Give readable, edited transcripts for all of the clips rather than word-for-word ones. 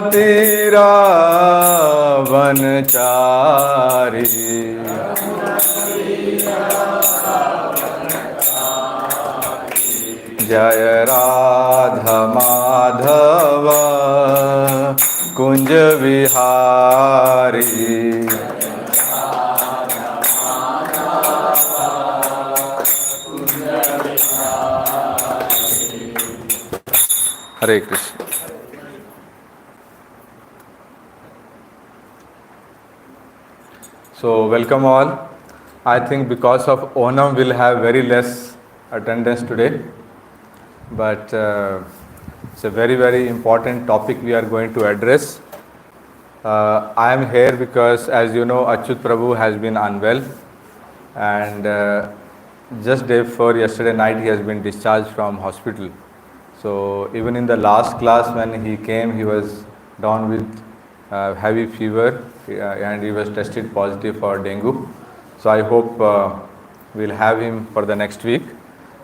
तेरा वनचारी जय राधा माधव कुंज विहारी। हरे Krishna. So welcome all. I think because of Onam we'll have very less attendance today, but it's a very important topic we are going to address. I am here because, as you know, Achyut Prabhu has been unwell, and just day before yesterday night he has been discharged from hospital. So even in the last class when he came, he was down with heavy fever and he was tested positive for dengue. So I hope we'll have him for the next week.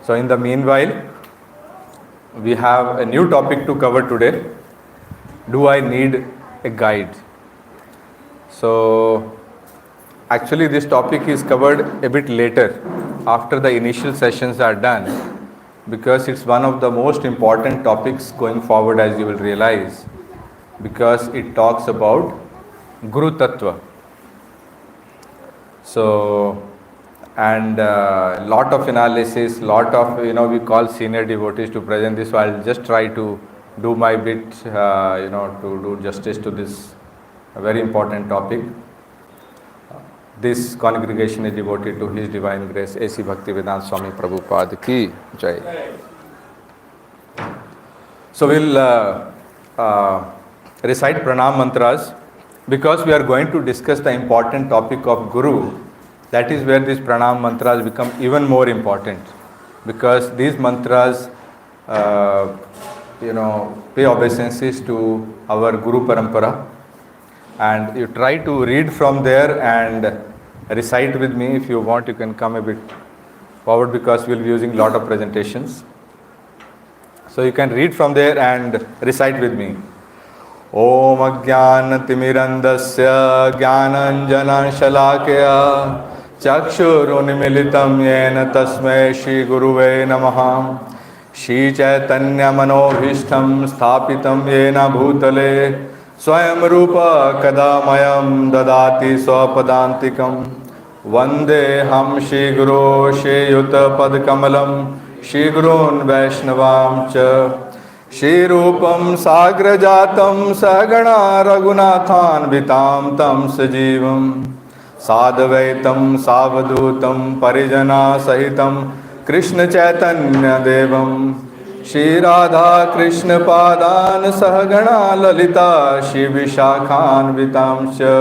So in the meanwhile, we have a new topic to cover today. Do I need a guide? So actually this topic is covered a bit later after the initial sessions are done, because it's one of the most important topics going forward, as you will realize, because it talks about Guru Tattva. So, and lot of analysis, lot of, we call senior devotees to present this, so I'll just try to do my bit, to do justice to this very important topic. This congregation is devoted to His Divine Grace, A.C. Bhaktivedanta Swami Prabhupada ki Jai. So we'll recite pranam mantras, because we are going to discuss the important topic of Guru. That is where these pranam mantras become even more important, because these mantras pay obeisances to our Guru parampara, and you try to read from there and recite with me. If you want, you can come a bit forward, because we'll be using a lot of presentations. So you can read from there and recite with me. Om Ajnanatirmirandasya Jnananjana Shalakaya Chakshurunmilitam Yena Tasmai Shri Guruve Namaha. Shri Chaitanya Manobhishtam Sthapitam Yena Bhutale Swayam Rupa Kadamayam Dadati Swapadantikam. Vande Ham Shri Guru Shri Yuta Padkamalam Shri Gurun Vaishnavam Cha Shri Rupam Sagrajatam Sagana Raghunathan Vitam Tam Sajivam Sadvaitam Savadutam Parijana Sahitam Krishna Chaitanya Devam Shri Radha Krishna Padan Sahagana Lalita Shri Vishakhan Vitam Cha.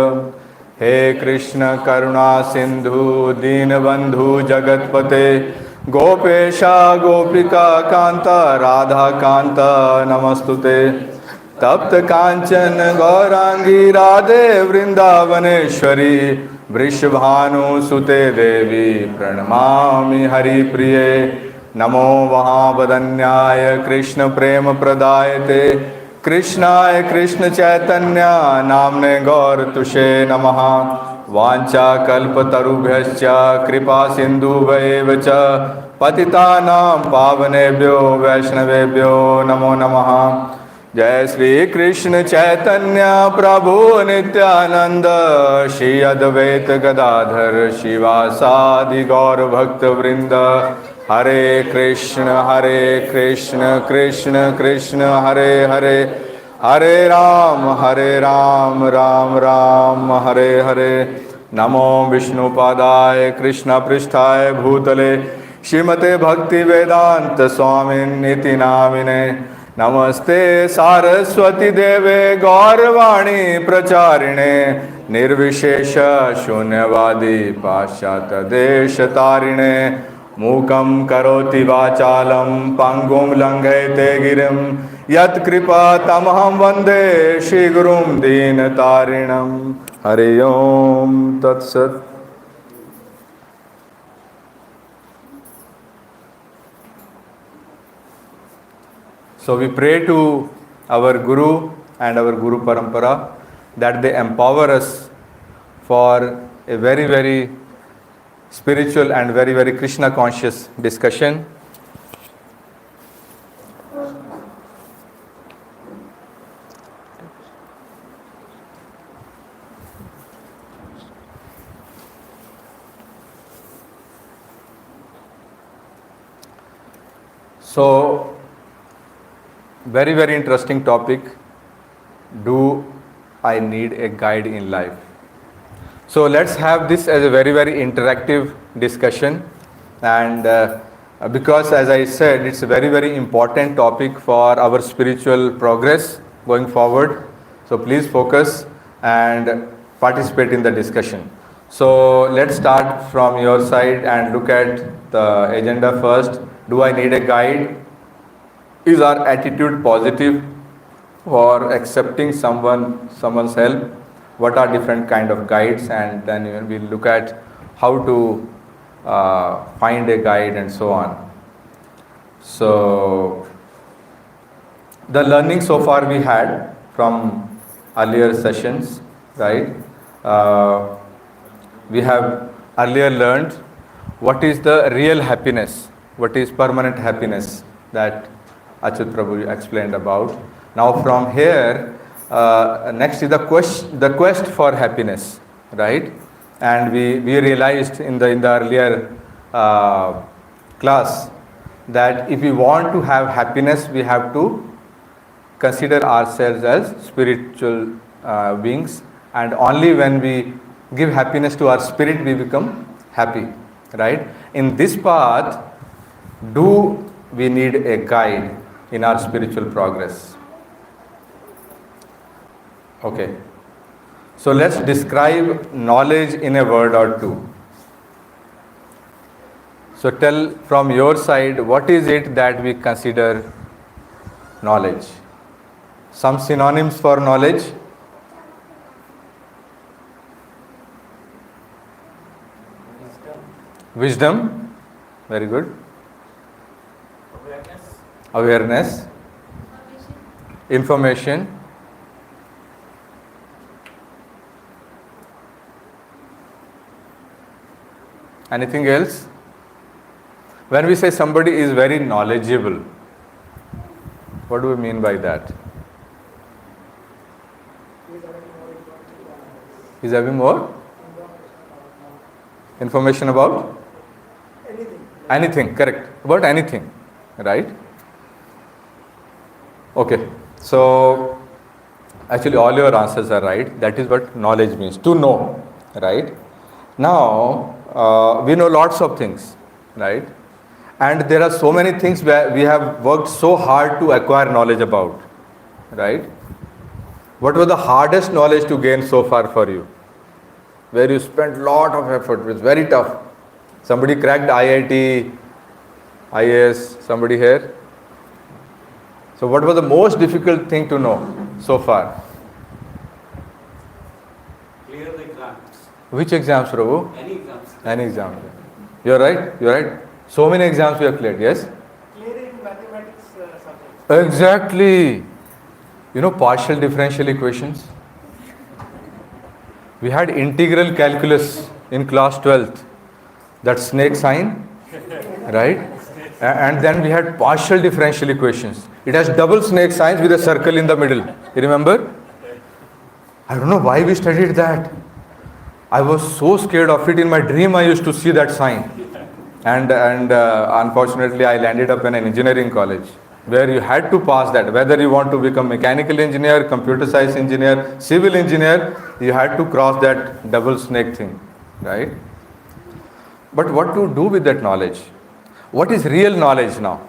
He Krishna Karuna Sindhu Deenabandhu Jagatpate Gopesha Gopika Kanta Radha Kanta Namastute. Tapta Kanchan Gaurangi Radhe Vrindavaneshwari Vrishabhanu Sute Devi Pranamami Hari Priye. Namo Vahabadanyaya Krishna Prema Pradayate Krishnaya Krishna Chaitanya Namne Gaur Tushe Namaha. Vancha kalpatarubhyascha kripa sindhuvaivacha patitanam pavanebhyo vaishnavebhyo namo namaha. Jai Shri Krishna Chaitanya Prabhu Nityananda Shri Advaita Gadadhar Shivasadi Gaur Bhakta Vrinda. Hare Krishna Krishna Krishna Hare Hare Hare Ram Ram Ram Hare Hare. Namo Vishnu Padaya Krishna Pristhaya Bhutale Shrimate Bhakti Vedanta Swamin Niti Namine. Namaste Saraswati Deve Gaurvani Pracharine Nirvishesha Shunyavadi Pashyata Deshatarine. Mukam karoti vachalam pangum langayate girim yat kripa tamaham vande Shri Gurum Deenatarinam. Hare Om Tat Sat. So we pray to our Guru and our Guru Parampara, that they empower us for a very, very spiritual and very, very Krishna conscious discussion. So, very, very interesting topic. Do I need a guide in life? So let's have this as a very, very interactive discussion. And because, as I said, it's a very, very important topic for our spiritual progress going forward. So please focus and participate in the discussion. So let's start from your side and look at the agenda first. Do I need a guide? Is our attitude positive for accepting someone's help? What are different kind of guides? And then we'll look at how to find a guide and so on. So the learning so far we had from earlier sessions, right? We have earlier learned what is the real happiness, what is permanent happiness, that Achyut Prabhu explained about. Now from here, next is the quest for happiness, right? And we realized in the earlier class that if we want to have happiness, we have to consider ourselves as spiritual beings, and only when we give happiness to our spirit, we become happy, right? In this path, do we need a guide in our spiritual progress? Okay. So let's describe knowledge in a word or two. So tell from your side, what is it that we consider knowledge? Some synonyms for knowledge? Wisdom. Very good. Awareness. Information. Anything else? When we say somebody is very knowledgeable, what do we mean by that? He's having more information about anything, correct, about anything, right? Okay, so actually all your answers are right. That is what knowledge means, to know, right? Now we know lots of things, right? And there are so many things where we have worked so hard to acquire knowledge about, right? What was the hardest knowledge to gain so far for you? Where you spent lot of effort, it was very tough. Somebody cracked IIT, IAS, somebody here? So what was the most difficult thing to know so far? Clear the exams. Which exams, Prabhu? Any exams. Any exam. You're right. So many exams we have cleared, yes? Clearing mathematics subjects. Exactly. You know partial differential equations? We had integral calculus in class 12th. That snake sign, right? And then we had partial differential equations. It has double snake signs with a circle in the middle. You remember? I don't know why we studied that. I was so scared of it. In my dream, I used to see that sign. And unfortunately, I landed up in an engineering college where you had to pass that. Whether you want to become mechanical engineer, computer science engineer, civil engineer, you had to cross that double snake thing, right? But what to do with that knowledge? What is real knowledge now?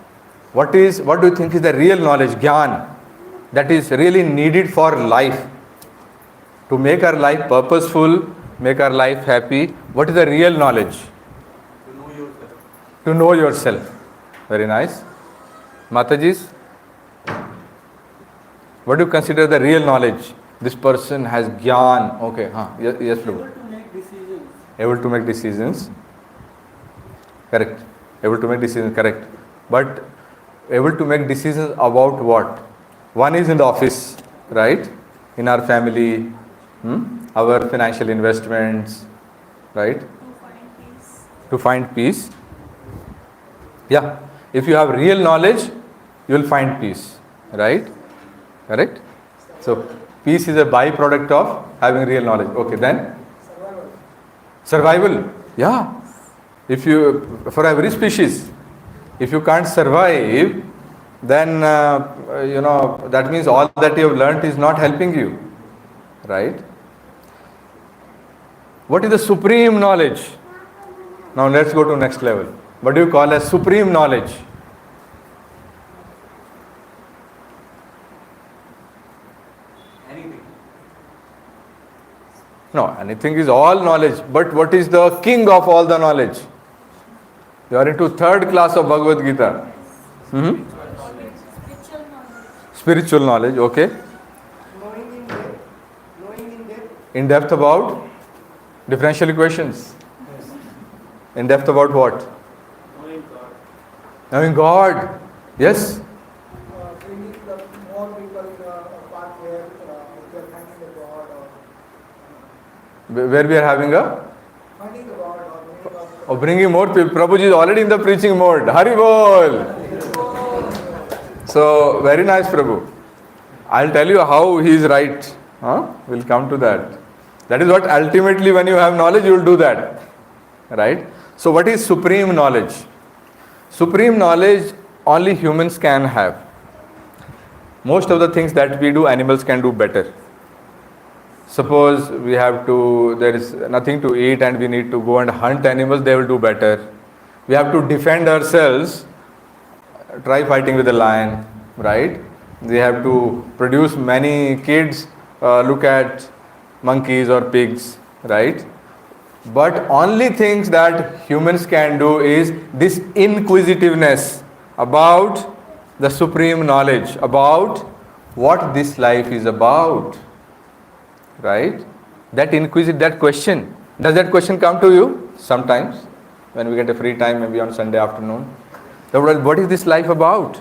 What do you think is the real knowledge, Gyan, that is really needed for life? To make our life purposeful, make our life happy, what is the real knowledge? To know yourself. To know yourself. Very nice. Mataji's? What do you consider the real knowledge? This person has Gyan. Okay, yes, Prabhu. Able to make decisions. Able to make decisions. Correct. Able to make decisions, correct. But able to make decisions about what? One is in the office, right? In our family, our financial investments, right? To find peace. Yeah. If you have real knowledge, you will find peace, right? Correct? So, peace is a byproduct of having real knowledge. Okay, then? Survival. Yeah. If you, for every species, if you can't survive, then, that means all that you have learnt is not helping you, right? What is the supreme knowledge? Now let's go to next level. What do you call as supreme knowledge? Anything. No, anything is all knowledge. But what is the king of all the knowledge? You are into third class of Bhagavad Gita. Spiritual knowledge, okay. Knowing in depth. Knowing in depth. In depth about differential equations. In depth about what? Knowing God. Knowing God. Yes. Bringing the more people in a path where they are finding the God or Where we are having a? finding the God or bringing God. Or bringing more people. Prabhuji is already in the preaching mode. Hari Bol. So, very nice Prabhu. I'll tell you how he is right. We'll come to that. That is what ultimately when you have knowledge, you will do that. Right? So, what is supreme knowledge? Supreme knowledge only humans can have. Most of the things that we do, animals can do better. Suppose we have to, there is nothing to eat and we need to go and hunt animals, they will do better. We have to defend ourselves, try fighting with a lion, right? We have to produce many kids, look at monkeys or pigs, right? But only things that humans can do is this inquisitiveness about the supreme knowledge, about what this life is about, right? That question, does that question come to you sometimes when we get a free time, maybe on Sunday afternoon? What is this life about?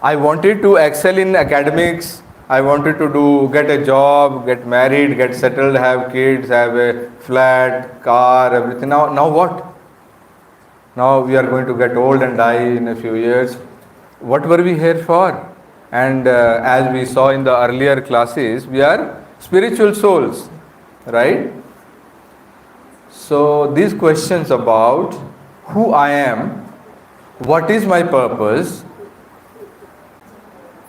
I wanted to excel in academics. I wanted to get a job, get married, get settled, have kids, have a flat, car, everything. Now what? Now we are going to get old and die in a few years. What were we here for? And as we saw in the earlier classes, we are spiritual souls, right? So these questions about who I am, what is my purpose,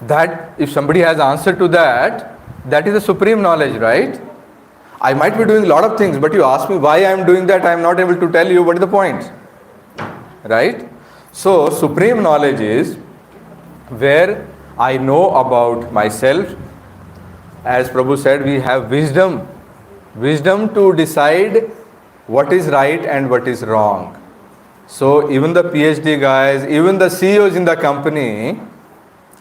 that if somebody has answer to that, that is the supreme knowledge, right? I might be doing a lot of things, but you ask me why I am doing that, I am not able to tell you what is the point, right? So supreme knowledge is where I know about myself. As Prabhu said, we have wisdom to decide what is right and what is wrong. So even the PhD guys, even the CEOs in the company,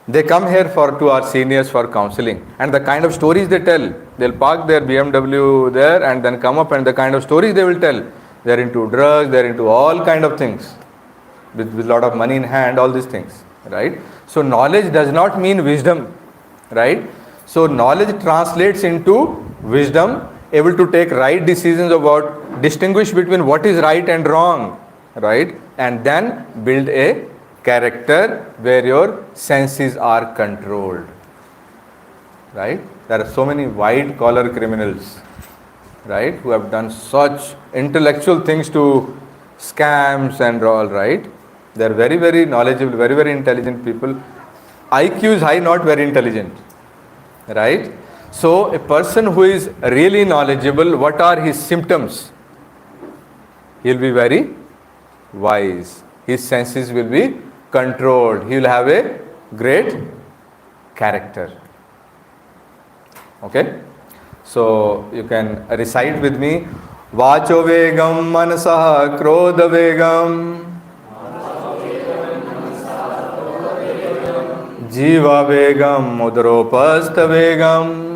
they come here to our seniors for counseling, and the kind of stories they tell, they'll park their BMW there and then come up, and the kind of stories they will tell, they're into drugs, they're into all kind of things, with a lot of money in hand, all these things, right? So knowledge does not mean wisdom, right? So knowledge translates into wisdom, able to take right decisions about, distinguish between what is right and wrong, right? And then build a character where your senses are controlled, right? There are so many white collar criminals, right, who have done such intellectual things to scams and all, right? They are very, very knowledgeable, very, very intelligent people. IQ is high, not very intelligent, right? So a person who is really knowledgeable, what are his symptoms? He will be very wise. His senses will be controlled. He will have a great character. Okay? So you can recite with me. Vacho vegam manasah krodha vegam jiva vegam mudropastha vegam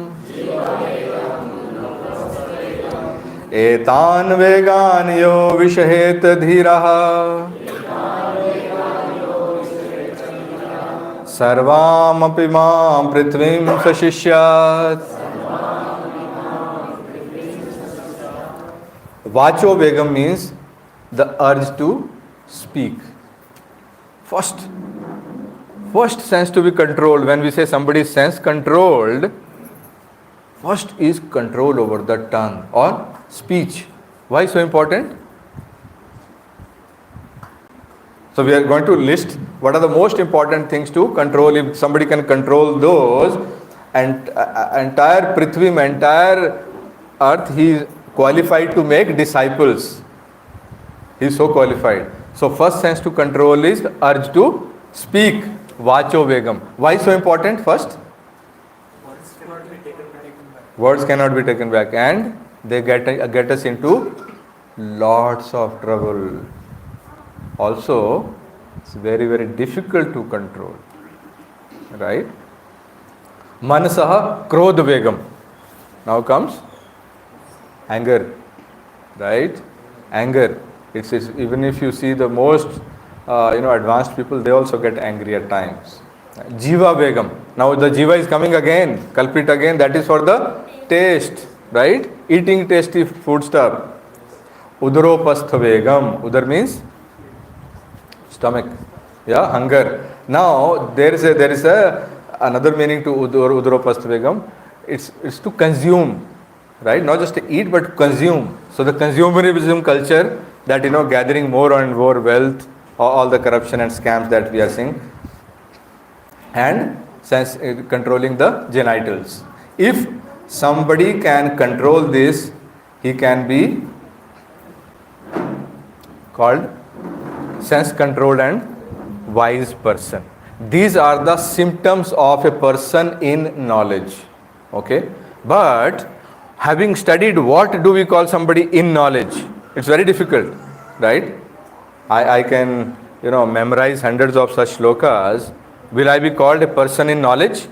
etan vegan yo vishet dhiraha Sarvam apimam prithvim sashishyat. Vacho Begam means the urge to speak. First sense to be controlled. When we say somebody is sense controlled, first is control over the tongue or speech. Why so important? So we are going to list what are the most important things to control. If somebody can control those, and entire Prithvi, entire earth, he is qualified to make disciples. He is so qualified. So first sense to control is urge to speak. Vacho Vegam. Why so important? First, words cannot be taken back, and they get us into lots of trouble. Also, it's very, very difficult to control. Right? Manasaha Krodha Vegam. Now comes anger. Right? Anger. It's even if you see the most advanced people, they also get angry at times. Jiva Vegam. Now the Jiva is coming again, culprit again. That is for the taste. Right? Eating tasty food stuff. Udaropastha Vegam. Udar means stomach. Yeah, hunger. Now there is another meaning to Udaropastha Vegam. It's to consume. Right? Not just to eat, but to consume. So the consumerism culture, that gathering more and more wealth, all the corruption and scams that we are seeing, and sense controlling the genitals. If somebody can control this, he can be called sense controlled and wise person. These are the symptoms of a person in knowledge. Okay? But having studied, what do we call somebody in knowledge? It's very difficult, right? I can, memorize hundreds of such shlokas. Will I be called a person in knowledge?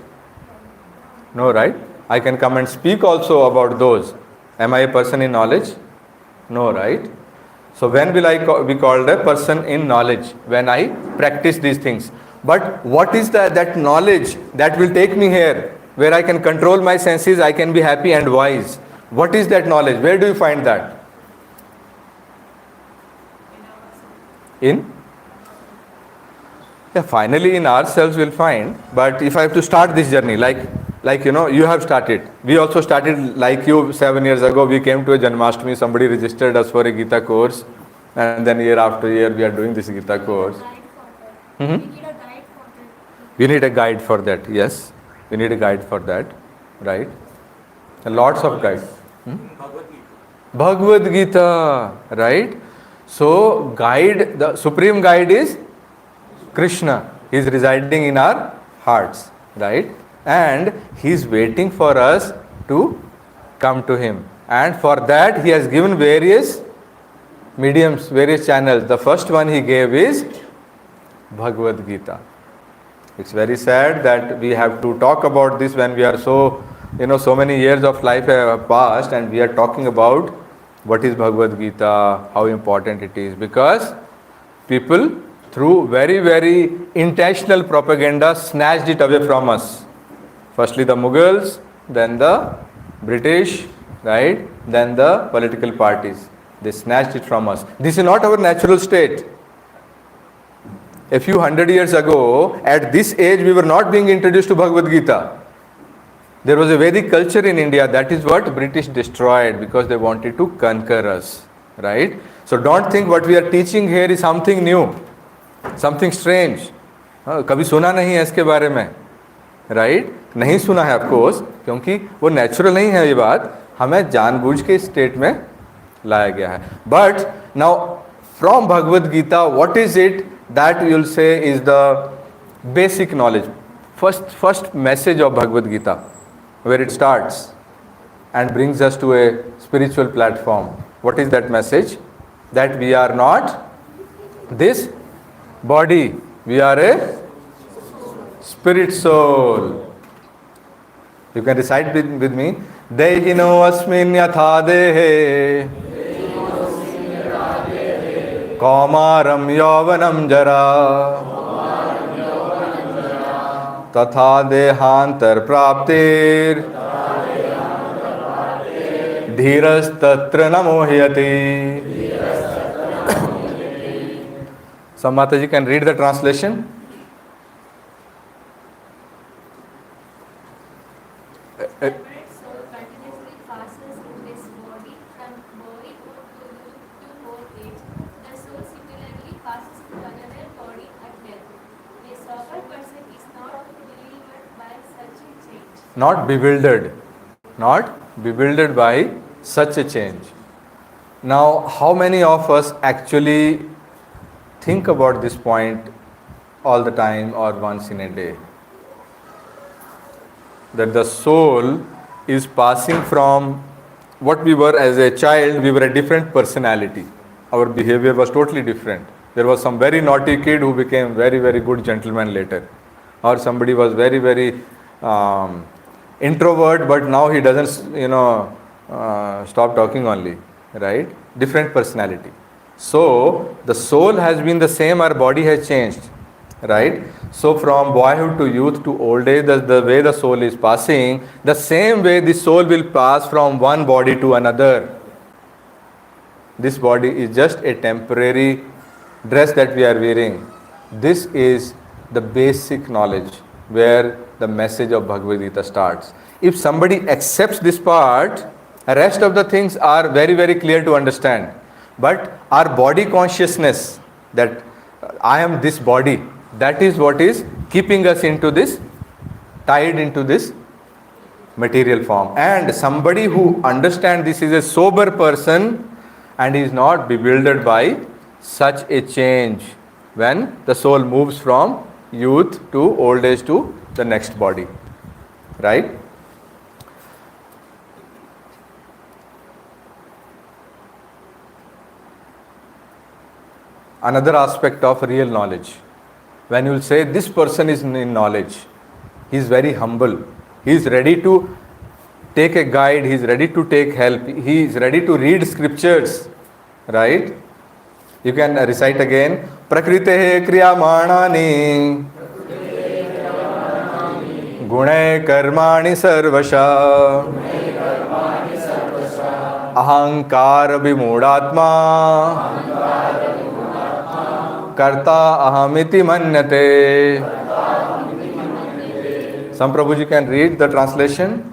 No, right? I can come and speak also about those. Am I a person in knowledge? No, right? So when will I be called a person in knowledge? When I practice these things. But what is that knowledge that will take me here, where I can control my senses, I can be happy and wise? What is that knowledge? Where do you find that? Finally in ourselves we'll find. But if I have to start this journey, like you have started. We also started like you 7 years ago. We came to a Janmashtami. Somebody registered us for a Gita course, and then year after year we are doing this Gita course. We need a guide for that. Yes, we need a guide for that, right? And lots of guides. Bhagavad Gita, right? So guide, the supreme guide is Krishna. He is residing in our hearts, right? And he is waiting for us to come to him. And for that he has given various mediums, various channels. The first one he gave is Bhagavad Gita. It's very sad that we have to talk about this when we are so many years of life have passed, and we are talking about what is Bhagavad Gita, how important it is, because people through very, very intentional propaganda snatched it away from us. Firstly the Mughals, then the British, right? Then the political parties. They snatched it from us. This is not our natural state. A few hundred years ago, at this age, we were not being introduced to Bhagavad Gita. There was a Vedic culture in India. That is what British destroyed, because they wanted to conquer us, right? So don't think what we are teaching here is something new, something strange. कभी सुना नहीं है इसके बारे में, right? नहीं सुना है ऑफकोर्स, क्योंकि वो नेचुरल नहीं है ये बात, हमें जानबूझ के स्टेट में लाया गया है. But now from Bhagavad Gita, what is it that you will say is the basic knowledge? First message of Bhagavad Gita, where it starts and brings us to a spiritual platform. What is that message? That we are not this body, we are a spirit soul. You can recite with me. Dehino asmin yatha dehe Kaumaram yavanam jara तथा देहांतर प्राप्तिर धीरस्तत्र न मोह्यते. So Mataji can read the translation. Separate soul continuously passes in this body from boyhood to youth to old age. The soul similarly passes to another body at death. A sober person is not delivered by such a change. Not bewildered by such a change. Now, how many of us actually think about this point all the time or once in a day? That the soul is passing from what we were as a child. We were a different personality. Our behavior was totally different. There was some very naughty kid who became very, very good gentleman later. Or somebody was very, very introvert, but now he doesn't, stop talking only, right? Different personality. So the soul has been the same, our body has changed, right? So from boyhood to youth to old age, the way the soul is passing, the same way the soul will pass from one body to another. This body is just a temporary dress that we are wearing. This is the basic knowledge where the message of Bhagavad Gita starts. If somebody accepts this part, the rest of the things are very, very clear to understand. But our body consciousness, that I am this body, that is what is keeping us into this, tied into this material form. And somebody who understands this is a sober person and is not bewildered by such a change when the soul moves from youth to old age to the next body, right? Another aspect of real knowledge. When you will say this person is in knowledge, he is very humble, he is ready to take a guide, he is ready to take help, he is ready to read scriptures, right? You can recite again. Prakritehe kriyamanani gune karmani sarvasha ahankara vimoodatma karta ahamiti manyate. Some Prabhuji can read the translation.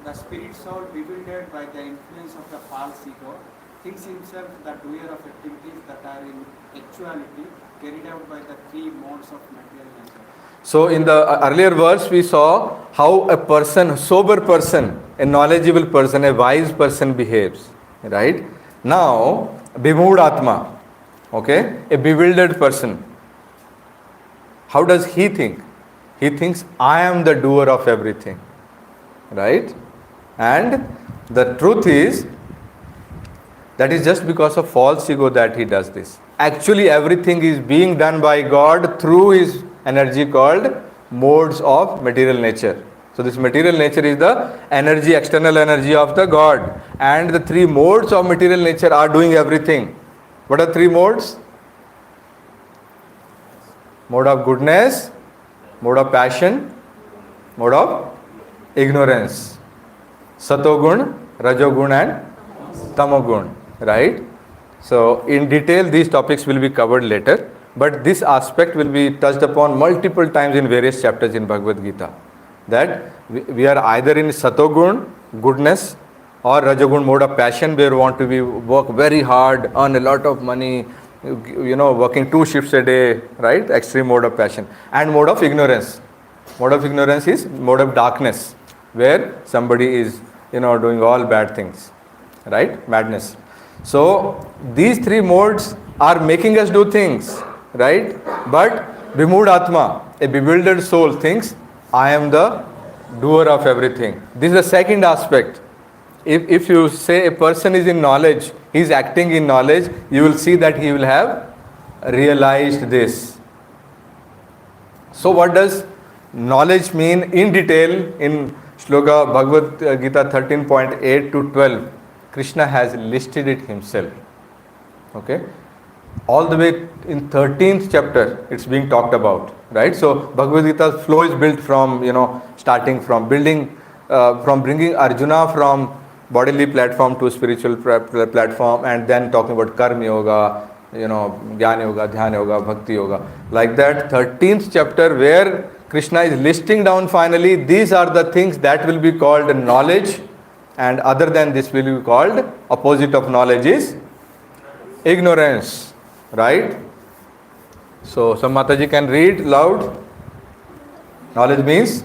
The spirit soul, bewildered by the influence of the false ego, thinks himself the doer of activities that are in actuality carried out by the three modes of material nature. So in the earlier verse we saw how a person, sober person, a knowledgeable person, a wise person behaves, right? Now, Vimoodatma, okay, a bewildered person, how does he think? He thinks, I am the doer of everything, right? And the truth is, that is just because of false ego that he does this. Actually, everything is being done by God through his energy called modes of material nature. So this material nature is the energy, external energy of the God. And the three modes of material nature are doing everything. What are three modes? Mode of goodness, mode of passion, mode of ignorance. Satogun, Rajogun and Tamogun, right? So in detail these topics will be covered later, but this aspect will be touched upon multiple times in various chapters in Bhagavad Gita. That we are either in Satogun, goodness, or Rajogun, mode of passion, where we want to work very hard, earn a lot of money, working 2 shifts a day, right? Extreme mode of passion. And mode of ignorance. Mode of ignorance is mode of darkness, where somebody is, doing all bad things, right? Madness. So these three modes are making us do things, right? But Vimoodatma, a bewildered soul, thinks, I am the doer of everything. This is the second aspect. If you say a person is in knowledge, he is acting in knowledge, you will see that he will have realized this. So what does knowledge mean in detail? In Shloka Bhagavad Gita 13.8 to 12, Krishna has listed it himself. Okay? all the way in 13th chapter it's being talked about, right? So Bhagavad Gita's flow is built from, starting from building, from bringing Arjuna from bodily platform to spiritual platform, and then talking about karma yoga, jnana yoga, dhyana yoga, bhakti yoga. Like that, 13th chapter where Krishna is listing down finally, these are the things that will be called knowledge, and other than this will be called, opposite of knowledge is ignorance, right? So some Mataji can read loud. Knowledge means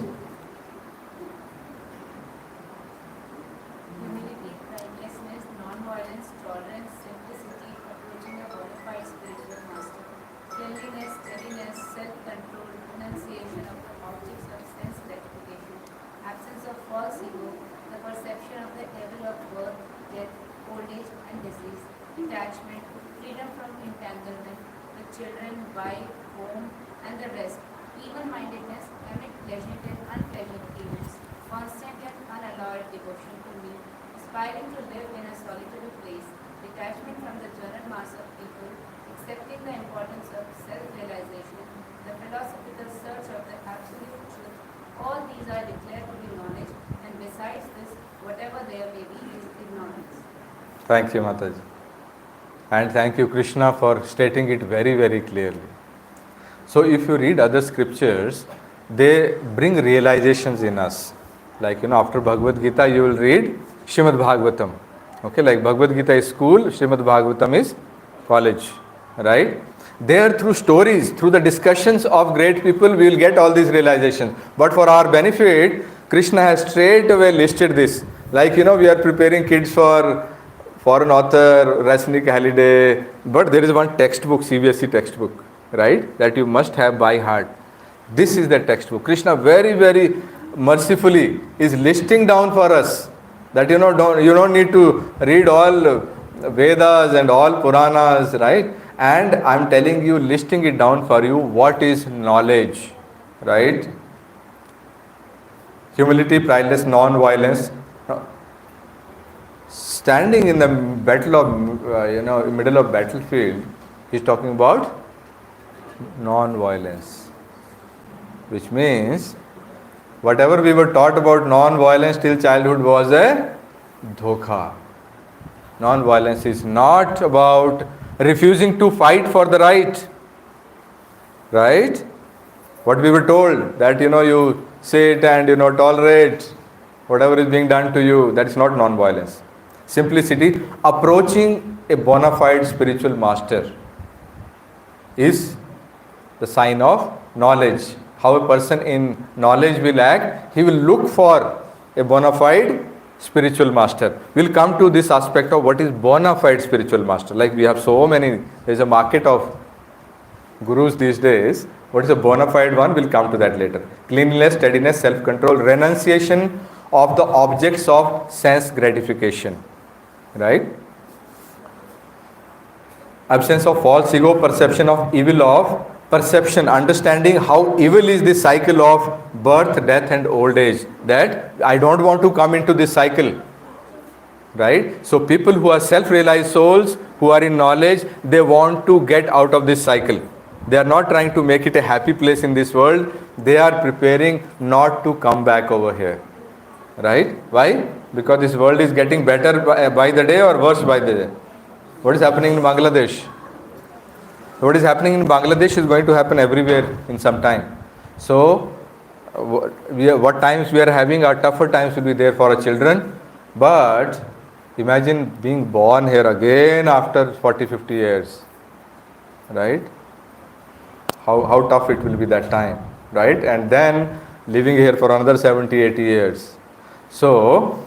Humility, kindness, non-violence, tolerance, simplicity, approaching a bona fide spiritual master. Cleanliness, steadiness, self-control, renunciation of the objects of sense gratification, absence of false ego, the perception of the evil of birth, death, old age and disease, detachment, freedom from entanglement, with children, wife, home and the rest, even-mindedness amid pleasant and unpleasant events, constant and unalloyed devotion to me, aspiring to live in a solitary place, detachment from the general mass of people, accepting the importance of self-realization, the philosophical search of the absolute truth, all these are declared to be knowledge, and besides this, whatever there may be is ignorance. Thank you, Mataji. And thank you, Krishna, for stating it very, very clearly. So if you read other scriptures, they bring realizations in us. Like, after Bhagavad Gita, you will read Srimad Bhagavatam. Okay, like Bhagavad Gita is school, Srimad Bhagavatam is college, right? There, through stories, through the discussions of great people, we will get all these realizations. But for our benefit, Krishna has straight away listed this. Like, we are preparing kids for foreign author, Rasnik Halliday, but there is one textbook, CBSE textbook, right, that you must have by heart. This is the textbook. Krishna very, very mercifully is listing down for us that you don't need to read all Vedas and all Puranas, right? And I'm telling you, listing it down for you, what is knowledge, right? Humility, prideless, non-violence. Standing in the battle of, middle of battlefield, he's talking about non-violence, which means whatever we were taught about non-violence till childhood was a dhokha. Non-violence is not about refusing to fight for the right? What we were told, that you sit and tolerate whatever is being done to you, that is not non-violence. Simplicity, approaching a bona fide spiritual master is the sign of knowledge. How a person in knowledge will act, he will look for a bona fide spiritual master. We'll come to this aspect of what is bona fide spiritual master. Like we have so many, there's a market of gurus these days. What is a bona fide one? We'll come to that later. Cleanliness, steadiness, self-control, renunciation of the objects of sense gratification. Right? Absence of false ego, perception of evil of perception, understanding how evil is this cycle of birth, death and old age. That I don't want to come into this cycle. Right? So people who are self-realized souls, who are in knowledge, they want to get out of this cycle. They are not trying to make it a happy place in this world. They are preparing not to come back over here. Right? Why? Because this world is getting better by the day or worse by the day. What is happening in Bangladesh? What is happening in Bangladesh is going to happen everywhere in some time. So, what times we are having, our tougher times will be there for our children. But imagine being born here again after 40, 50 years. Right? How tough it will be that time. Right? And then living here for another 70, 80 years. So,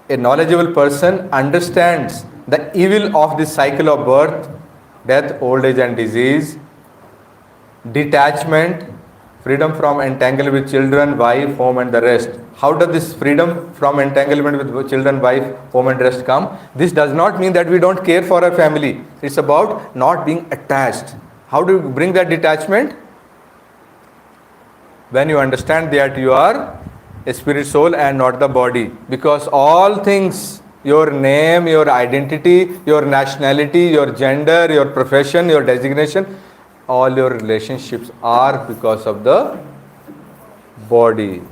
a knowledgeable person understands the evil of this cycle of birth, death, old age and disease, detachment, freedom from entanglement with children, wife, home and the rest. How does this freedom from entanglement with children, wife, home and rest come? This does not mean that we don't care for our family. It's about not being attached. How do you bring that detachment? When you understand that you are a spirit soul and not the body. Because all things, your name, your identity, your nationality, your gender, your profession, your designation, all your relationships are because of the body.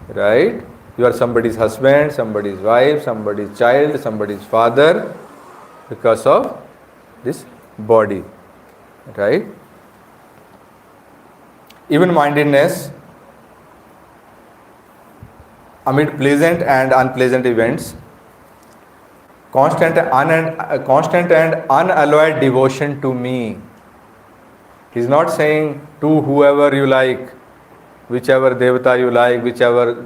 Right? You are somebody's husband, somebody's wife, somebody's child, somebody's father, because of this body. Right? Even mindedness amid pleasant and unpleasant events, constant and unalloyed devotion to me. He's not saying to whoever you like, whichever devata you like, whichever,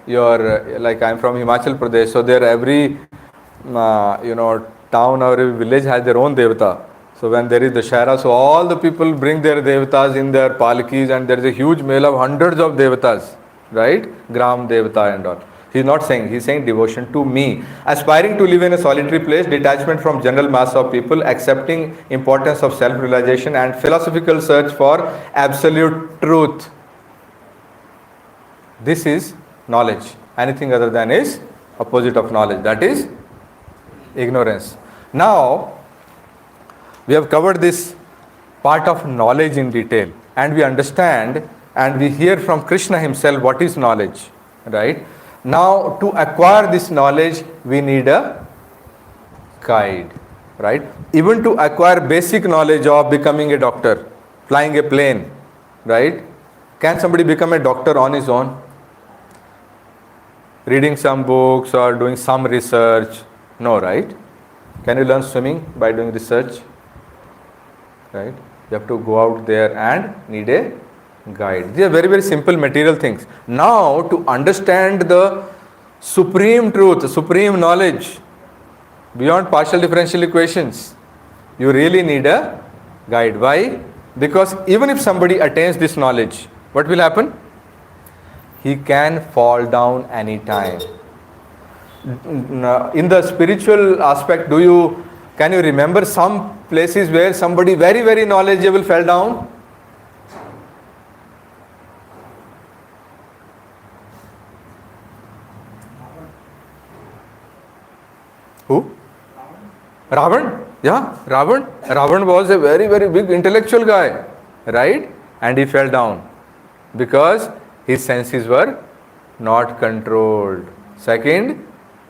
your, like I'm from Himachal Pradesh, so there every, town or every village has their own devata. So when there is the Dashera, so all the people bring their devatas in their palkis, and there is a huge mela of hundreds of devatas, right? Gram devata and all. He's not saying, he's saying devotion to me. Aspiring to live in a solitary place, detachment from general mass of people, accepting importance of self-realization and philosophical search for absolute truth. This is knowledge. Anything other than is opposite of knowledge. That is ignorance. Now, we have covered this part of knowledge in detail, and we understand and we hear from Krishna himself what is knowledge, right? Now, to acquire this knowledge, we need a guide, right? Even to acquire basic knowledge of becoming a doctor, flying a plane, right? Can somebody become a doctor on his own? Reading some books or doing some research? No, right? Can you learn swimming by doing research? Right? You have to go out there and need a guide. These are very, very simple material things. Now, to understand the supreme truth, supreme knowledge, beyond partial differential equations, you really need a guide. Why? Because even if somebody attains this knowledge, what will happen? He can fall down anytime. In the spiritual aspect, can you remember some places where somebody very, very knowledgeable fell down? Who? Ravan? Yeah, Ravan. Ravan was a very, very big intellectual guy, right? And he fell down because his senses were not controlled. Second,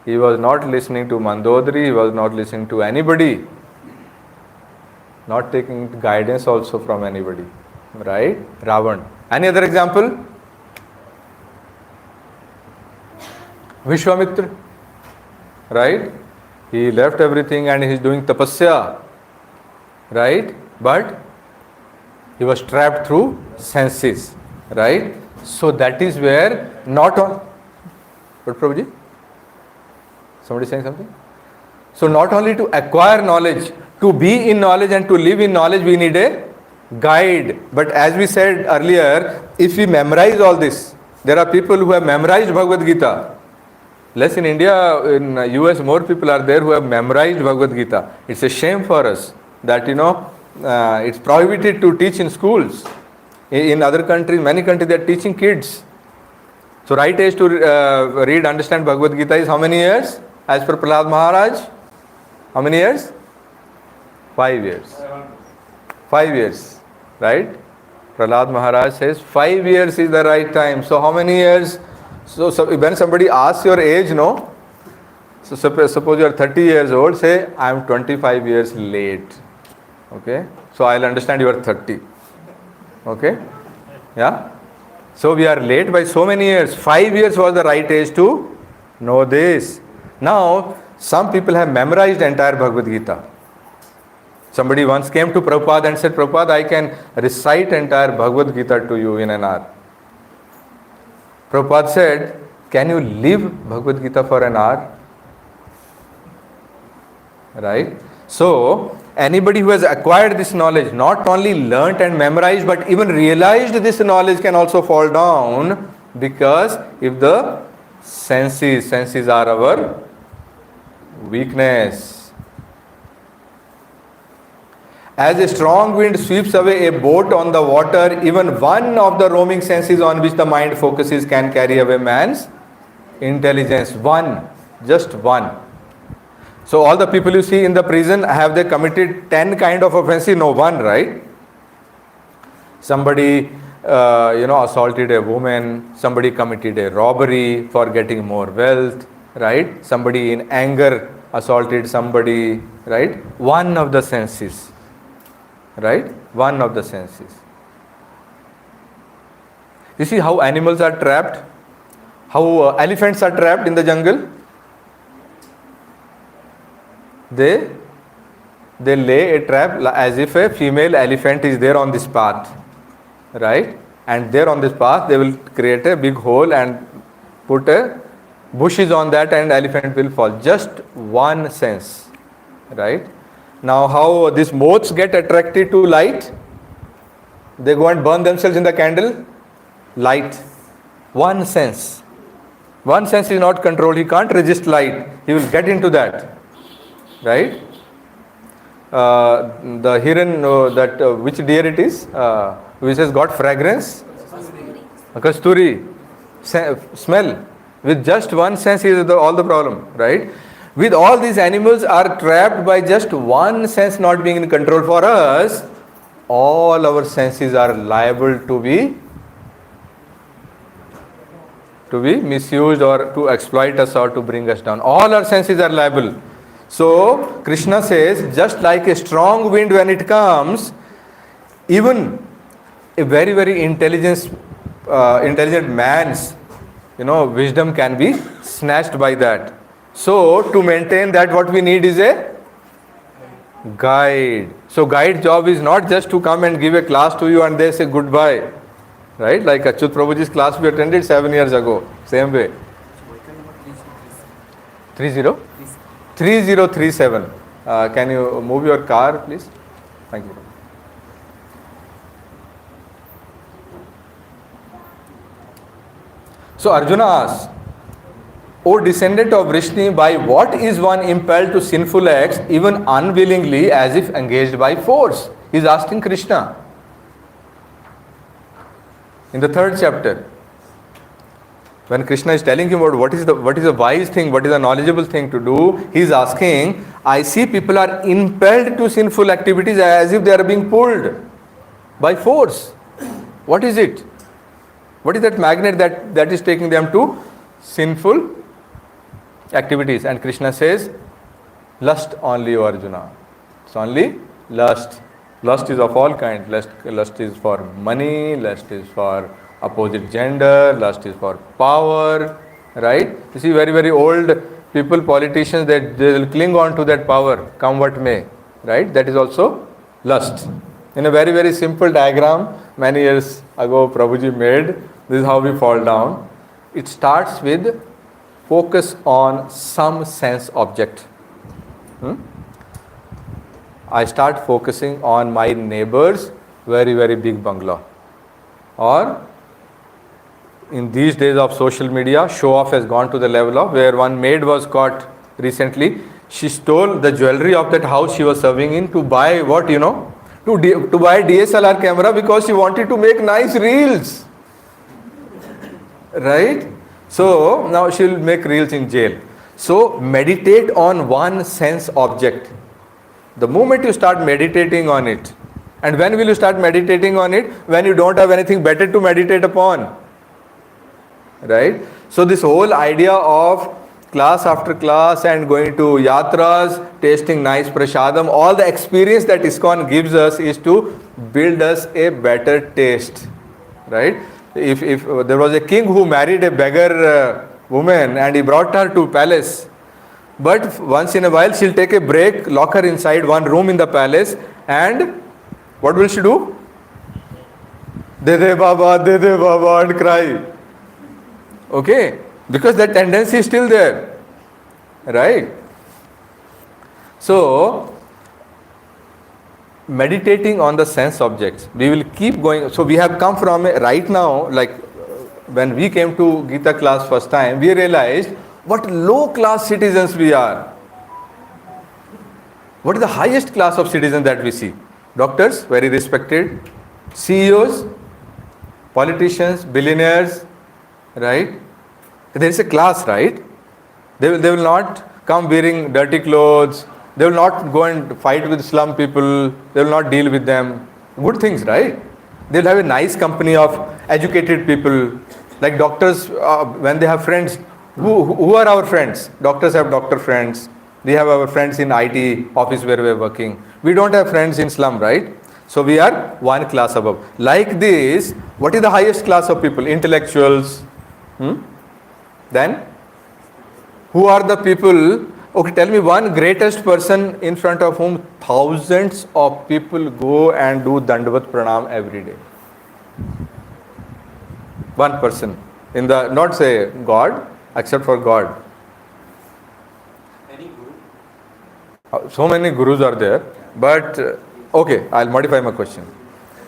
he was not listening to Mandodari, he was not listening to anybody, not taking guidance also from anybody, right? Ravan. Any other example? Vishwamitra, right? He left everything and he is doing tapasya, right? But he was trapped through senses, right? So that is where not on. What, Prabhuji? Somebody saying something? So not only to acquire knowledge, to be in knowledge and to live in knowledge, we need a guide. But as we said earlier, if we memorize all this, there are people who have memorized Bhagavad Gita. Less in India, in US, more people are there who have memorized Bhagavad Gita. It's a shame for us that, it's prohibited to teach in schools. In other countries, many countries, they are teaching kids. So right age to read, understand Bhagavad Gita is how many years? As per Prahlad Maharaj? How many years? 5 years. 5 years, right? Prahlad Maharaj says 5 years is the right time. So how many years? So when somebody asks your age, no? So suppose you are 30 years old, say I am 25 years late. Okay? So I'll understand you are 30. Okay? Yeah? So we are late by so many years. 5 years was the right age to know this. Now, some people have memorized entire Bhagavad Gita. Somebody once came to Prabhupada and said, Prabhupada, I can recite entire Bhagavad Gita to you in an hour. Prabhupada said, can you live Bhagavad Gita for an hour? Right? So, anybody who has acquired this knowledge, not only learnt and memorized, but even realized this knowledge can also fall down, because if the senses are our weakness. As a strong wind sweeps away a boat on the water, even one of the roaming senses on which the mind focuses can carry away man's intelligence. One. Just one. So all the people you see in the prison, have they committed 10 kind of offenses? No, one, right? Somebody, assaulted a woman. Somebody committed a robbery for getting more wealth, right? Somebody in anger assaulted somebody, right? One of the senses, right? One of the senses. You see how animals are trapped? How elephants are trapped in the jungle? They lay a trap as if a female elephant is there on this path, right? And there on this path they will create a big hole and put a bushes on that, and elephant will fall. Just one sense, right? Now how these moths get attracted to light? They go and burn themselves in the candle. Light. One sense. One sense is not controlled. He can't resist light. He will get into that. Right? The heron, which deer it is, which has got fragrance? Kasturi. Smell. With just one sense is all the problem. Right? With all these animals are trapped by just one sense not being in control. For us, all our senses are liable to be misused or to exploit us or to bring us down. All our senses are liable. So Krishna says, just like a strong wind when it comes, even a very, very intelligent man's, wisdom can be snatched by that. So to maintain that, what we need is a guide. So guide job is not just to come and give a class to you and they say goodbye. Right? Like Achyut Prabhuji's class we attended 7 years ago. Same way. 3037. Can you move your car, please? Thank you. So Arjuna asks, O descendant of Vrishni, by what is one impelled to sinful acts, even unwillingly, as if engaged by force? He is asking Krishna. In the 3rd chapter, when Krishna is telling him about what is a wise thing, what is a knowledgeable thing to do, he is asking, I see people are impelled to sinful activities as if they are being pulled by force. What is it? What is that magnet that is taking them to sinful activities? And Krishna says, lust only, O Arjuna. It's only lust. Lust is of all kinds. Lust is for money, lust is for opposite gender, lust is for power, right? You see very, very old people, politicians, they will cling on to that power, come what may, right? That is also lust. In a very, very simple diagram, many years ago Prabhuji made, this is how we fall down. It starts with focus on some sense object. I start focusing on my neighbor's very, very big bungalow. Or in these days of social media, show off has gone to the level of where one maid was caught recently. She stole the jewelry of that house she was serving in to buy what, to buy DSLR camera because she wanted to make nice reels. Right? So now she will make reels in jail. So meditate on one sense object. The moment you start meditating on it, and when will you start meditating on it? When you don't have anything better to meditate upon. Right? So this whole idea of class after class and going to yatras, tasting nice prasadam, all the experience that ISKCON gives us is to build us a better taste. Right? If there was a king who married a beggar woman and he brought her to palace, but once in a while she'll take a break, lock her inside one room in the palace, and what will she do? De Baba, and cry. Okay? Because that tendency is still there. Right? So, meditating on the sense objects, we will keep going. So we have come from right now, like when we came to Gita class first time, we realized what low class citizens we are. What is the highest class of citizens that we see? Doctors, very respected. CEOs, politicians, billionaires, right? There is a class, right? They will not come wearing dirty clothes. They will not go and fight with slum people. They will not deal with them. Good things, right? They will have a nice company of educated people. Like doctors, when they have friends, who are our friends? Doctors have doctor friends. We have our friends in IT office where we are working. We don't have friends in slum, right? So we are one class above. Like this, what is the highest class of people? Intellectuals. Then, who are the people? Okay, tell me one greatest person in front of whom thousands of people go and do Dandavat Pranam every day. One person. In the, not say God, except for God. Any guru? So many gurus are there, but okay, I'll modify my question.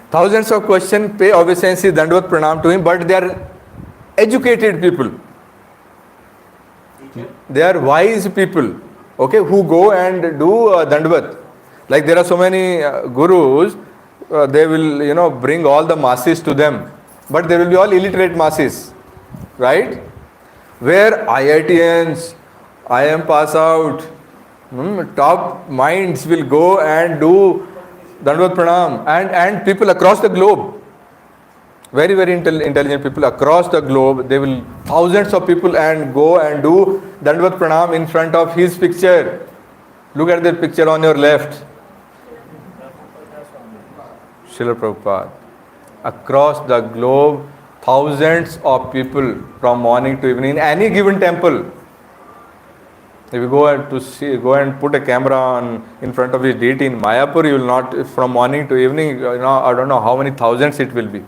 Thousands of questions pay obeisance, Dandavat Pranam to him, but they are educated people. Teacher? They are wise people, okay, who go and do Dandavat. Like there are so many gurus, they will, bring all the masses to them, but they will be all illiterate masses, right? Where IITians, IIM pass out, top minds will go and do Dandavat Pranam, and people across the globe. Very, very intelligent people across the globe, they will, thousands of people and go and do Dandavat Pranam in front of his picture. Look at the picture on your left. Srila Prabhupada. Across the globe, thousands of people from morning to evening in any given temple. If you go and put a camera in front of his deity in Mayapur, you will not, from morning to evening, I don't know how many thousands it will be.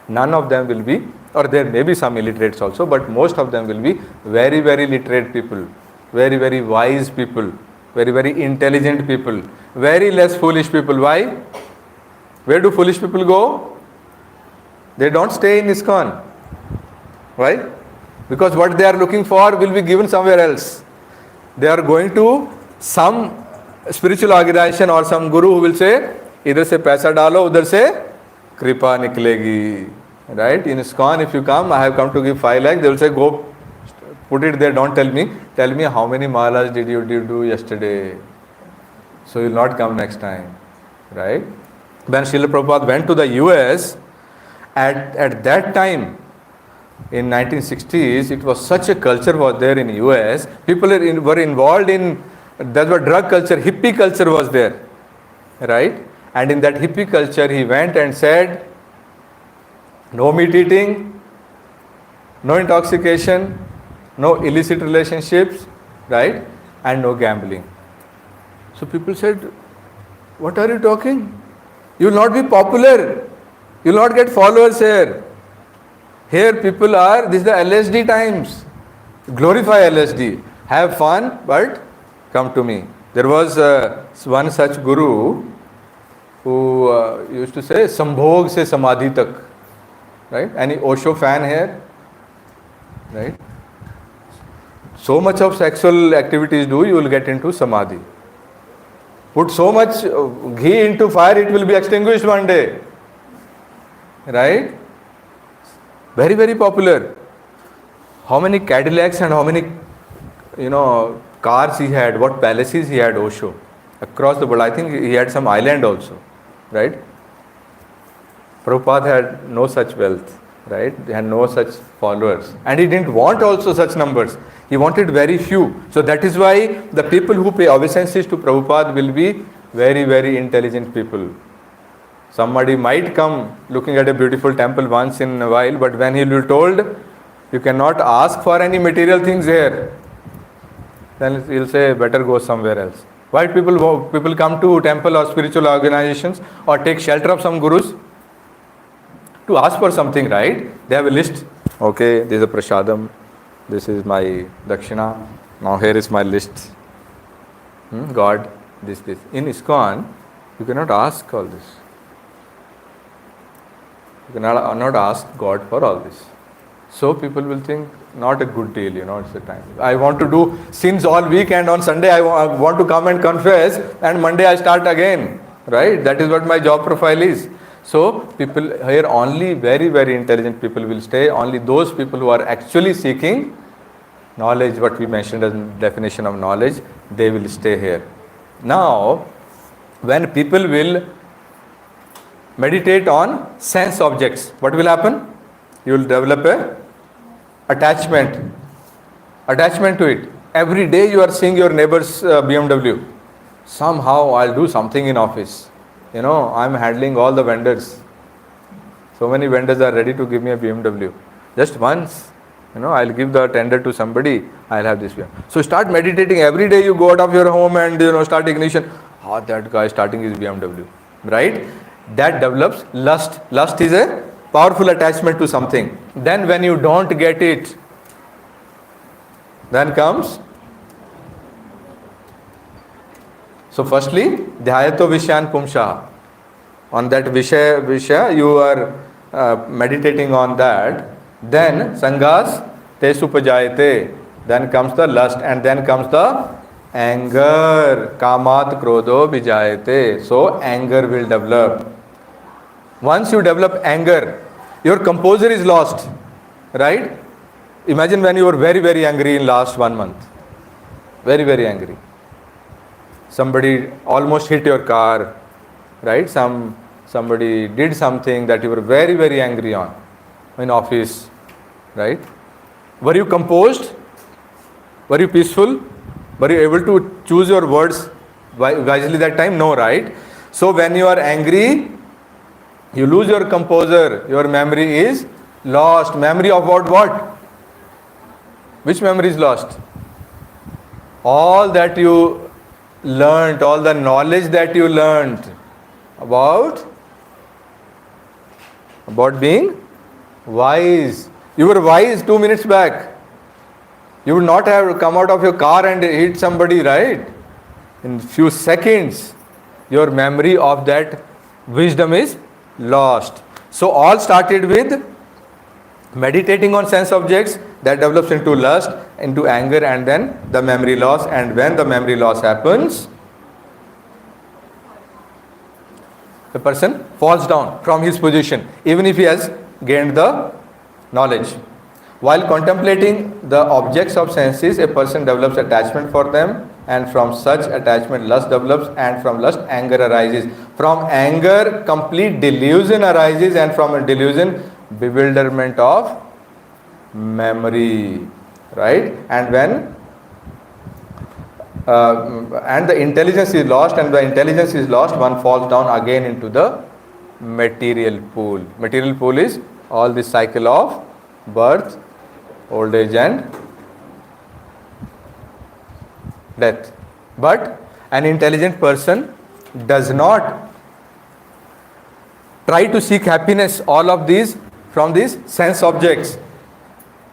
None of them will be, or there may be some illiterates also, but most of them will be very, very literate people, very, very wise people, very, very intelligent people, very less foolish people. Why? Where do foolish people go? They don't stay in ISKCON. Why? Because what they are looking for will be given somewhere else. They are going to some spiritual organization or some guru who will say, idhar se paisa dalo, udhar se kripa niklegi. Right? In ISKCON, if you come, I have come to give 5 lakhs, they will say, go put it there, don't tell me. Tell me how many malas did you do yesterday. So you will not come next time. Right? When Srila Prabhupada went to the US, at that time, in 1960s, it was such a culture was there in US. People were involved in, that was drug culture, hippie culture was there. Right? And in that hippie culture, he went and said, no meat eating, no intoxication, no illicit relationships, right? And no gambling. So people said, what are you talking? You will not be popular. You will not get followers here. Here people are, this is the LSD times. Glorify LSD. Have fun, but come to me. There was one such guru who used to say, Sambhog se Samadhi tak. Right? Any Osho fan here? Right? So much of sexual activities you will get into Samadhi. Put so much ghee into fire, it will be extinguished one day. Right? Very, very popular. How many Cadillacs and how many, cars he had, what palaces he had, Osho. Across the world. I think he had some island also. Right? Prabhupada had no such wealth, right? He had no such followers. And he didn't want also such numbers. He wanted very few. So that is why the people who pay obeisances to Prabhupada will be very, very intelligent people. Somebody might come looking at a beautiful temple once in a while, but when he will be told, you cannot ask for any material things here, then he'll say, better go somewhere else. Why people come to temple or spiritual organizations or take shelter of some gurus? To ask for something, right? They have a list. Okay, this is a prasadam. This is my dakshina. Now here is my list. God, this. In ISKCON, you cannot ask all this. You cannot ask God for all this. So people will think, not a good deal, it's a time. I want to do sins all week and on Sunday I want to come and confess and Monday I start again. Right? That is what my job profile is. So people here, only very, very intelligent people will stay. Only those people who are actually seeking Knowledge, what we mentioned as definition of knowledge, they will stay here. Now, when people will meditate on sense objects, what will happen? You will develop a attachment to it. Every day you are seeing your neighbor's BMW. Somehow I'll do something in office. I'm handling all the vendors. So many vendors are ready to give me a BMW. Just once, I'll give the tender to somebody, I'll have this BMW. So start meditating. Every day you go out of your home and start ignition. That guy starting his BMW. Right? That develops lust. Lust is a powerful attachment to something. Then when you don't get it, then comes. So firstly, dhyayato vishyan pumsha. On that vishya, you are meditating on that. Then sangas te supajayate. Then comes the lust, and then comes the anger. Kamat krodho vijayate. So anger will develop. Once you develop anger, your composure is lost. Right? Imagine when you were very, very angry in last 1 month. Very, very angry. Somebody almost hit your car. Right? Somebody did something that you were very, very angry on in office. Right? Were you composed? Were you peaceful? Were you able to choose your words wisely that time? No, right? So when you are angry, you lose your composure. Your memory is lost. Memory about what? Which memory is lost? All that you learnt, all the knowledge that you learnt about being wise. You were wise 2 minutes back. You would not have come out of your car and hit somebody, right? In few seconds, your memory of that wisdom is lost. So all started with meditating on sense objects, that develops into lust, into anger, and then the memory loss. And when the memory loss happens, the person falls down from his position, even if he has gained the knowledge. While contemplating the objects of senses, a person develops attachment for them, and from such attachment lust develops, and from lust anger arises. From anger complete delusion arises, and from a delusion bewilderment of memory. Right? And when and the intelligence is lost, and the intelligence is lost, one falls down again into the material pool. Material pool is all the cycle of birth, old age, and death. But an intelligent person does not try to seek happiness, all of these, from these sense objects.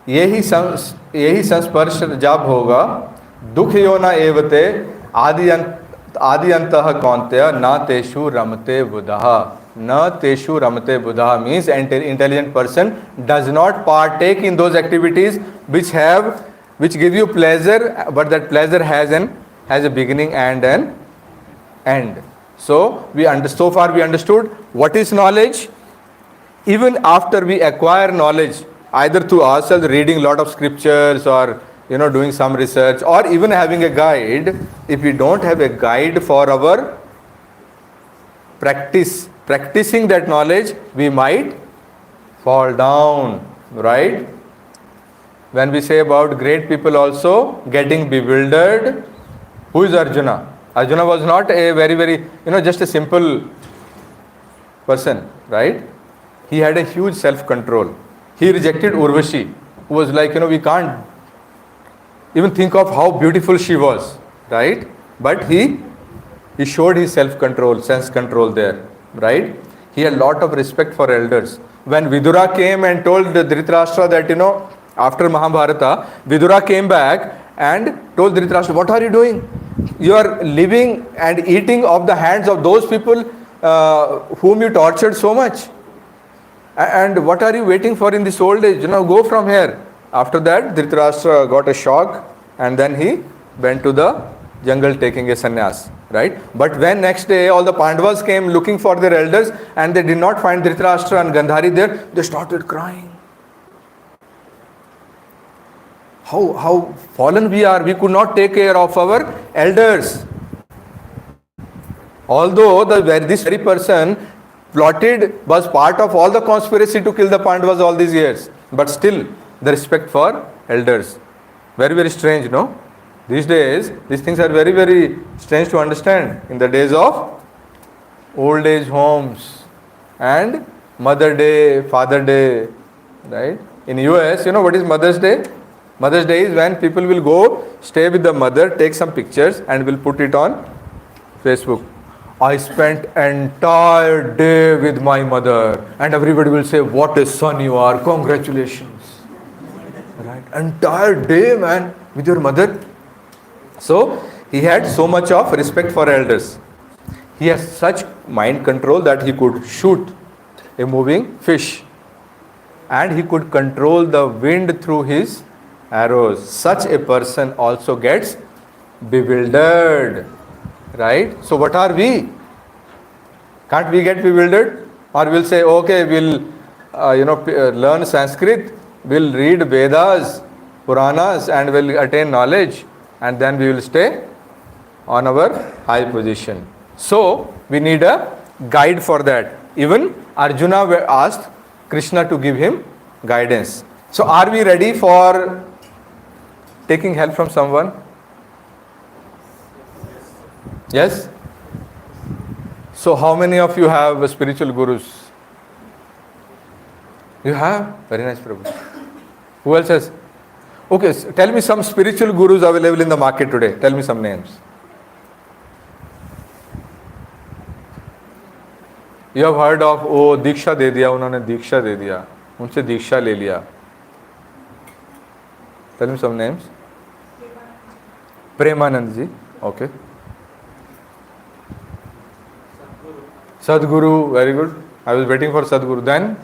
यही संस्पर्श जब होगा, दुख यो न एवते आदि अंतः कौन्तेय न तेषु रमते बुधः. न तेषु रमते बुधः means intelligent person does not partake in those activities which give you pleasure, but that pleasure has a beginning and an end. So so far we understood what is knowledge. Even after we acquire knowledge, either through ourselves reading a lot of scriptures, or doing some research, or even having a guide, if we don't have a guide for our practicing that knowledge, we might fall down, right? When we say about great people also getting bewildered, who is Arjuna? Arjuna was not a very, very, just a simple person, right? He had a huge self-control. He rejected Urvashi, who was like, we can't even think of how beautiful she was, right? But he showed his self-control, sense control there, right? He had a lot of respect for elders. When Vidura came and told Dhritarashtra that, after Mahabharata, Vidura came back and told Dhritarashtra, what are you doing? You are living and eating of the hands of those people whom you tortured so much. And what are you waiting for in this old age? Go from here. After that, Dhritarashtra got a shock, and then he went to the jungle taking a sannyas, right? But when next day all the Pandavas came looking for their elders and they did not find Dhritarashtra and Gandhari there, they started crying. how fallen we are. We could not take care of our elders. Although this very person was part of all the conspiracy to kill the Pandavas all these years, but still the respect for elders. Very, very strange, no? These days, these things are very, very strange to understand. In the days of old age homes and Mother Day, Father Day, right? In US, you know what is Mother's Day? Mother's Day is when people will go stay with the mother, take some pictures and will put it on Facebook. I spent entire day with my mother, and everybody will say, what a son you are, congratulations. Right? Entire day, man, with your mother. So, he had so much of respect for elders. He has such mind control that he could shoot a moving fish. And he could control the wind through his arrows. Such a person also gets bewildered. Right? So what are we? Can't we get bewildered? Or we'll say, okay, we'll learn Sanskrit, we'll read Vedas, Puranas, and we'll attain knowledge, and then we will stay on our high position. So we need a guide for that. Even Arjuna asked Krishna to give him guidance. So are we ready for taking help from someone? Yes? So how many of you have spiritual gurus? You have? Very nice, Prabhu. Who else has? Okay, so tell me some spiritual gurus available in the market today. Tell me some names. You have heard of, oh, दीक्षा दे दिया, उन्होंने दीक्षा दे दिया, उनसे दीक्षा ले लिया. Tell me some names. Premanand ji. Okay. Sadguru, very good. I was waiting for Sadguru. Then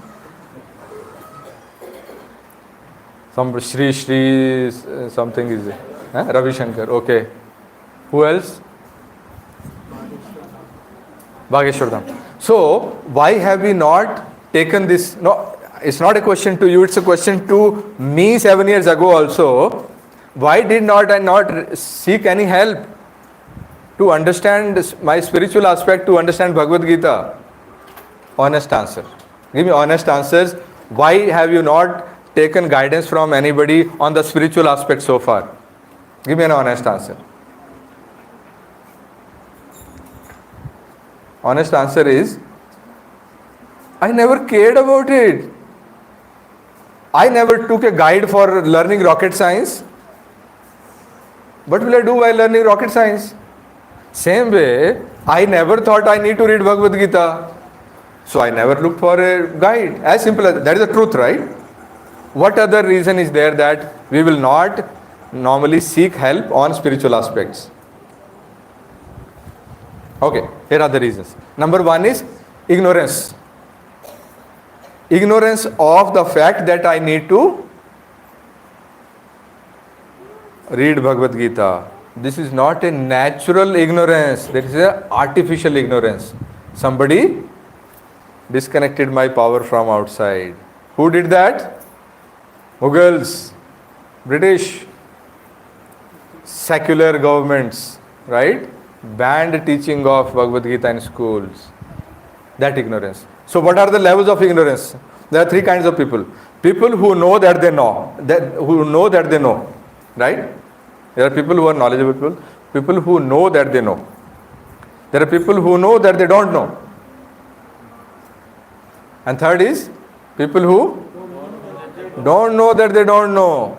some Shri something is there. Ravi Shankar. Okay. Who else? Bhageshwar Dham. So why have we not taken this? No, it's not a question to you. It's a question to me 7 years ago also. Why did not I not seek any help to understand my spiritual aspect, to understand Bhagavad Gita? Honest answer. Give me honest answers. Why have you not taken guidance from anybody on the spiritual aspect so far? Give me an honest answer. Honest answer is, I never cared about it. I never took a guide for learning rocket science. What will I do while learning rocket science? Same way, I never thought I need to read Bhagavad Gita. So I never looked for a guide. As simple as that is the truth, right? What other reason is there that we will not normally seek help on spiritual aspects? Okay, here are the reasons. Number one is ignorance. Ignorance of the fact that I need to read Bhagavad Gita. This is not a natural ignorance. That is an artificial ignorance. Somebody disconnected my power from outside. Who did that? Mughals, British, secular governments, right? Banned teaching of Bhagavad Gita in schools. That ignorance. So what are the levels of ignorance? There are three kinds of people. People who know that they know. Who know that they know. Right? There are people who are knowledgeable people. People who know that they know. There are people who know that they don't know. And third is people who don't know that they don't know.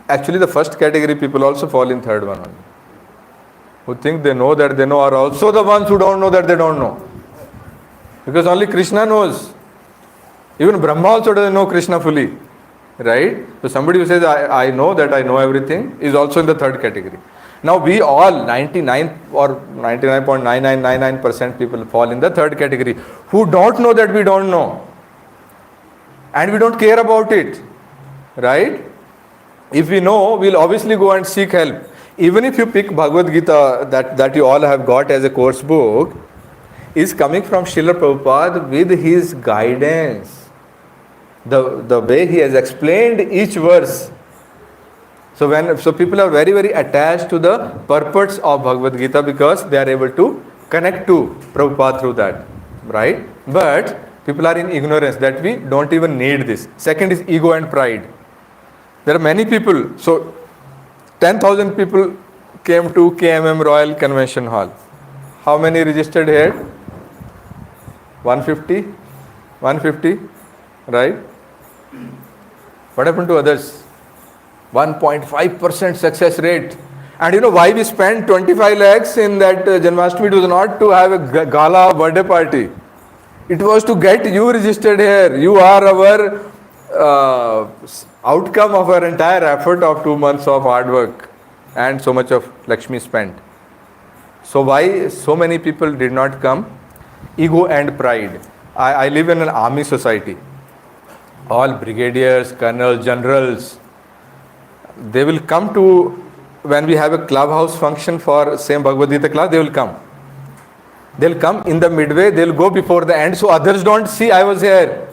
Actually, the first category people also fall in third one only. Who think they know that they know are also the ones who don't know that they don't know. Because only Krishna knows. Even Brahma also doesn't know Krishna fully. Right? So somebody who says, I know that I know everything is also in the third category. Now we all, 99 or 99.9999% people fall in the third category. Who don't know that we don't know. And we don't care about it. Right? If we know, we'll obviously go and seek help. Even if you pick Bhagavad Gita that you all have got as a course book, is coming from Srila Prabhupada with his guidance. The way he has explained each verse. So people are very, very attached to the purpose of Bhagavad Gita because they are able to connect to Prabhupada through that, right? But people are in ignorance that we don't even need this. Second is ego and pride. There are many people. So 10,000 people came to KMM Royal Convention Hall. How many registered here? 150? 150? Right? What happened to others? 1.5% success rate. And you know why we spent 25 lakhs in that Janmashtami? It was not to have a gala birthday party. It was to get you registered here. You are our outcome of our entire effort of 2 months of hard work and so much of Lakshmi spent. So why so many people did not come? Ego and pride. I live in an army society. All brigadiers, colonels, generals, they will come to, when we have a clubhouse function for same Bhagavad Gita class, they will come. They'll come in the midway, they'll go before the end so others don't see I was here.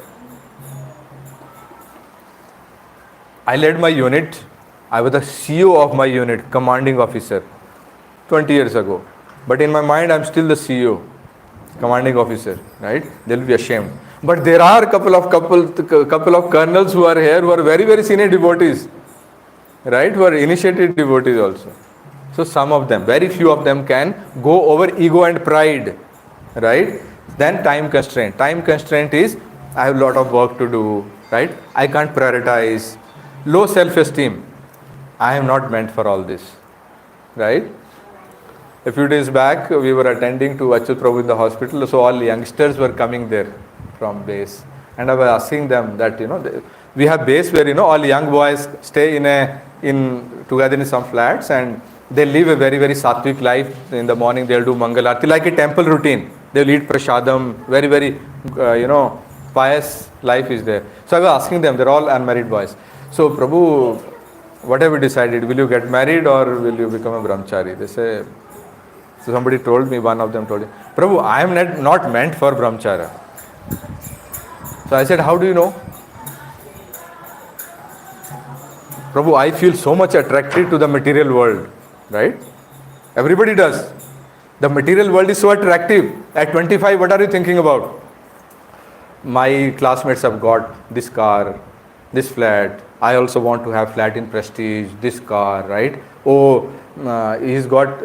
I led my unit. I was the CEO of my unit, commanding officer, 20 years ago. But in my mind, I'm still the CEO, commanding officer, right? They'll be ashamed. But there are a couple of colonels who are here who are very, very senior devotees, right? Who are initiated devotees also. So some of them, very few of them can go over ego and pride, right? Then time constraint. Time constraint is, I have a lot of work to do, right? I can't prioritize. Low self-esteem. I am not meant for all this, right? A few days back, we were attending to Achyut Prabhu in the hospital, so all youngsters were coming there from base. And I was asking them that, we have base where, all young boys stay together in some flats and they live a very, very sattvic life. In the morning, they'll do Mangal Aarti, like a temple routine. They'll eat prasadam, very, very, pious life is there. So I was asking them, they're all unmarried boys. So, Prabhu, what have you decided? Will you get married or will you become a brahmachari? They say, so somebody told me, one of them told me, Prabhu, I am not meant for brahmachara. So I said, how do you know? Prabhu, I feel so much attracted to the material world, right? Everybody does. The material world is so attractive. At 25, what are you thinking about? My classmates have got this car, this flat. I also want to have flat in Prestige, this car, right? Oh, he's got,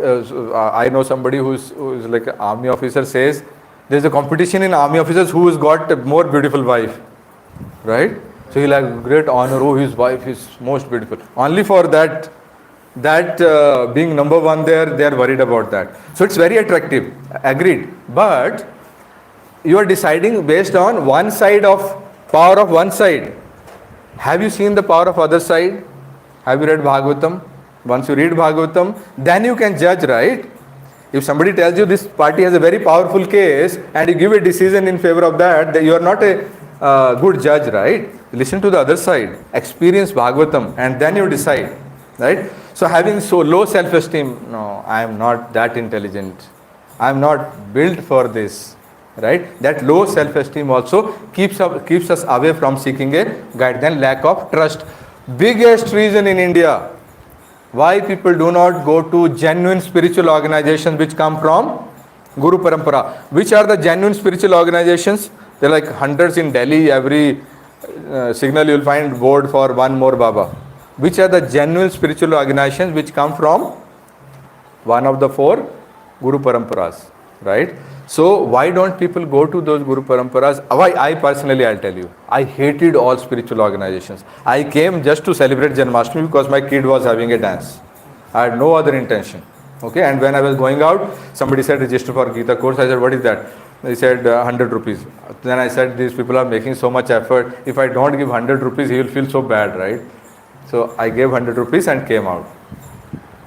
I know somebody who's like an army officer says, there's a competition in army officers who's got a more beautiful wife, right? So he'll have great honor, oh, his wife is most beautiful. Only for that being number one there, they are worried about that. So it's very attractive, agreed. But you are deciding based on one side of power of one side. Have you seen the power of other side? Have you read Bhagavatam? Once you read Bhagavatam, then you can judge, right? If somebody tells you this party has a very powerful case and you give a decision in favor of that, you are not a good judge, right? Listen to the other side, experience Bhagavatam and then you decide, right? So having so low self-esteem, no, I am not that intelligent. I am not built for this. Right? That low self-esteem also keeps us away from seeking a guide. Then lack of trust. Biggest reason in India why people do not go to genuine spiritual organizations which come from Guru Parampara. Which are the genuine spiritual organizations? There are like hundreds in Delhi. Every signal you will find board for one more Baba. Which are the genuine spiritual organizations which come from one of the four Guru Paramparas, right? So why don't people go to those Guru Paramparas? Why? I personally, I'll tell you, I hated all spiritual organizations. I came just to celebrate Janmashtami because my kid was having a dance. I had no other intention. Okay, and when I was going out, somebody said register for Gita course. I said, what is that? They said 100 rupees. Then I said, these people are making so much effort. If I don't give 100 rupees, he will feel so bad, right? So I gave 100 rupees and came out.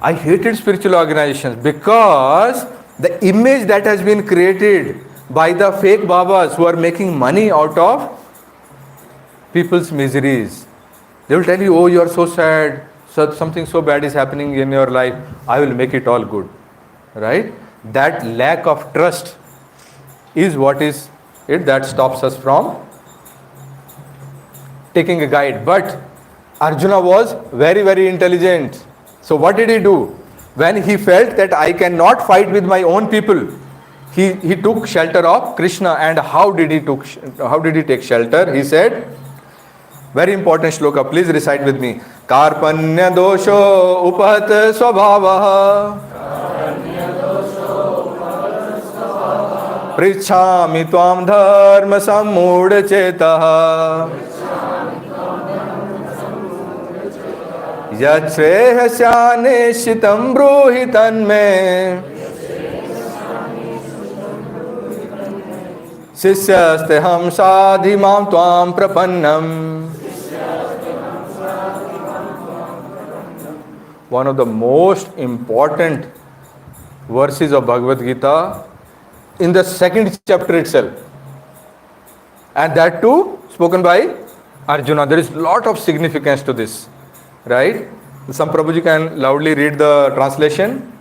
I hated spiritual organizations because the image that has been created by the fake Babas who are making money out of people's miseries. They will tell you, oh, you are so sad, so something so bad is happening in your life, I will make it all good. Right? That lack of trust is what is it that stops us from taking a guide. But Arjuna was very, very intelligent. So what did he do? When he felt that I cannot fight with my own people, he took shelter of Krishna. And how did he take shelter? He said, very important shloka, please recite with me. Karpanya dosho upat swabhavaha prichhami tvam dharma sammudha chetah yachrehasyanishitam bruhi tanme शिष्यस्ते हम साधि माम त्वाम प्रपन्नम. One of the most important verses of Bhagavad Gita in the second chapter itself, and that too spoken by Arjuna. There is lot of significance to this, right? Some Prabhuji can loudly read the translation.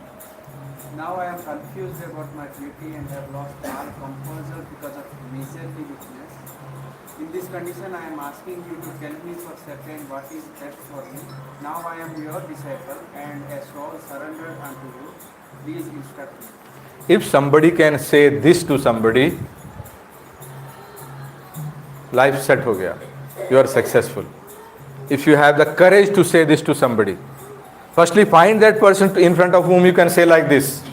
Now I am confused about my duty and have lost all composure because of miserly weakness. In this condition, I am asking you to tell me for certain what is best for me. Now I am your disciple and a soul surrendered unto you. Please instruct me. If somebody can say this to somebody, life set ho gaya. You are successful. If you have the courage to say this to somebody, firstly find that person in front of whom you can say like this,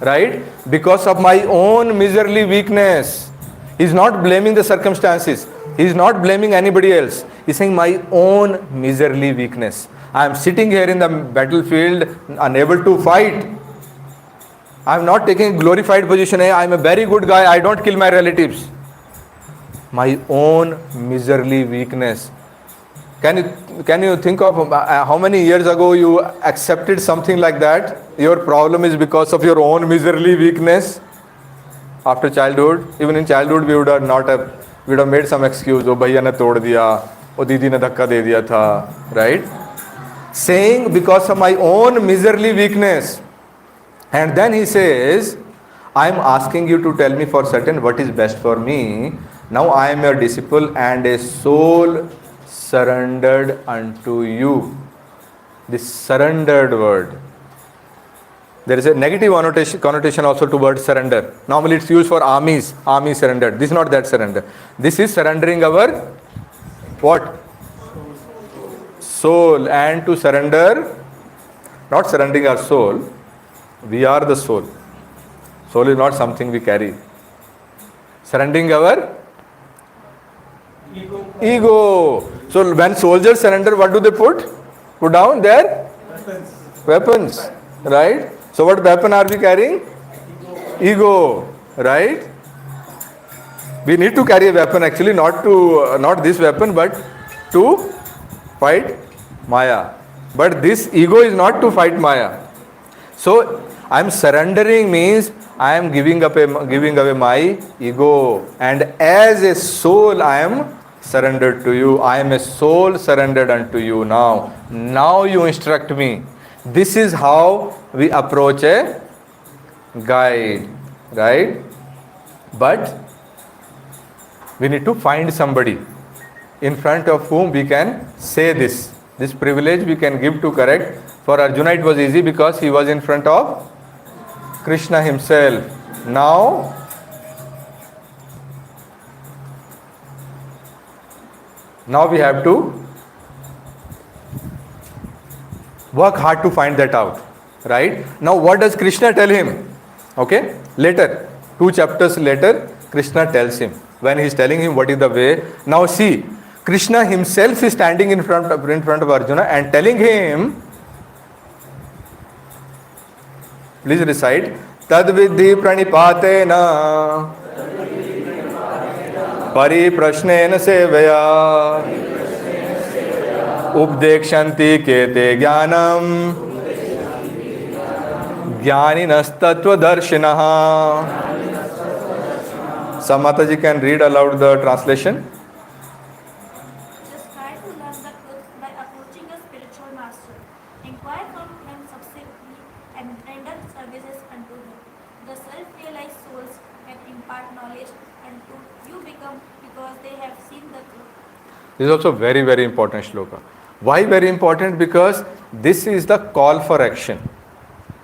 right? Because of my own miserly weakness. He is not blaming the circumstances. He is not blaming anybody else. He is saying my own miserly weakness. I am sitting here in the battlefield unable to fight. I am not taking glorified position. I am a very good guy. I don't kill my relatives. My own miserly weakness. Can you think of how many years ago you accepted something like that? Your problem is because of your own miserly weakness. After childhood, even in childhood, we would have made some excuse. Oh, bhaiya ne tod diya. Oh, didi ne dhakka de diya tha. Right? Saying because of my own miserly weakness. And then he says, I am asking you to tell me for certain what is best for me. Now I am your disciple and a soul surrendered unto you. This surrendered word. There is a negative connotation also to word surrender. Normally it's used for armies. Army surrendered. This is not that surrender. This is surrendering our what? Soul. And to surrender, not surrendering our soul. We are the soul. Soul is not something we carry. Surrendering our ego. So when soldiers surrender, what do they put? Put down their weapons. Right? So what weapon are we carrying? Ego. Right? We need to carry a weapon actually, not this weapon, but to fight Maya. But this ego is not to fight Maya. So I am surrendering means I am giving away my ego, and as a soul I am surrendered to you. I am a soul surrendered unto you now. Now you instruct me. This is how we approach a guide, right? But we need to find somebody in front of whom we can say this. This privilege we can give to correct. For Arjuna it was easy because he was in front of Krishna himself. Now we have to work hard to find that out, right? Now what does Krishna tell him? Okay, later, 2 chapters later, Krishna tells him, when he is telling him what is the way. Now see, Krishna himself is standing in front of Arjuna and telling him, please recite, Tad vidhi pranipatena pariprashnena sevaya उपदेक्षन्ति केते ज्ञानम ज्ञानिनस्तत्वदर्शिनः. Some Mataji can read aloud the translation. Just try to learn the truth by approaching a spiritual master. Inquire from him subsequently and render services unto him. The self-realized souls can impart knowledge unto you become because they have seen the truth. This is also very, very important shloka. Why very important? Because this is the call for action,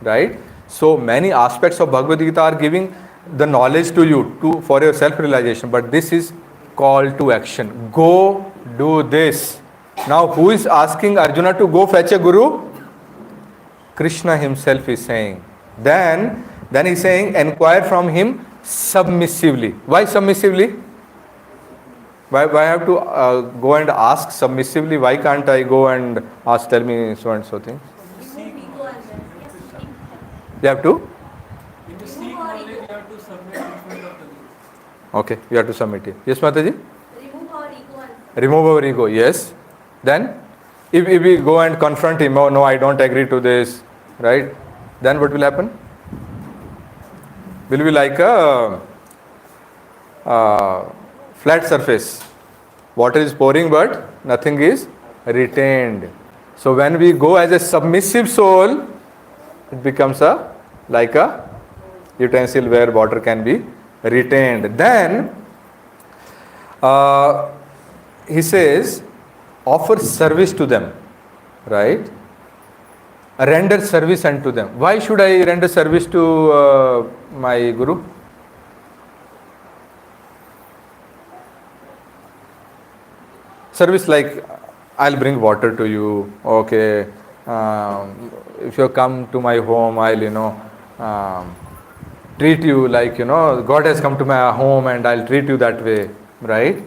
right? So many aspects of Bhagavad Gita are giving the knowledge to you for your self-realization, but this is call to action. Go do this. Now, who is asking Arjuna to go fetch a guru? Krishna himself is saying. Then he's saying, inquire from him submissively. Why submissively? Why I have to go and ask submissively? Why can't I go and ask, tell me so and so things? You have to? In the seek knowledge, you have to submit in front of the guru. Okay, you have to submit it. Yes, Mataji? Remove our ego and Remove our ego, yes. Then, if we go and confront him, oh no, I don't agree to this, right? Then what will happen? Will be like a flat surface. Water is pouring, but nothing is retained. So when we go as a submissive soul, it becomes like a utensil where water can be retained. Then he says, offer service to them, right? Render service unto them. Why should I render service to my guru? Service like, I'll bring water to you, okay. If you come to my home, I'll, treat you like, God has come to my home and I'll treat you that way, right?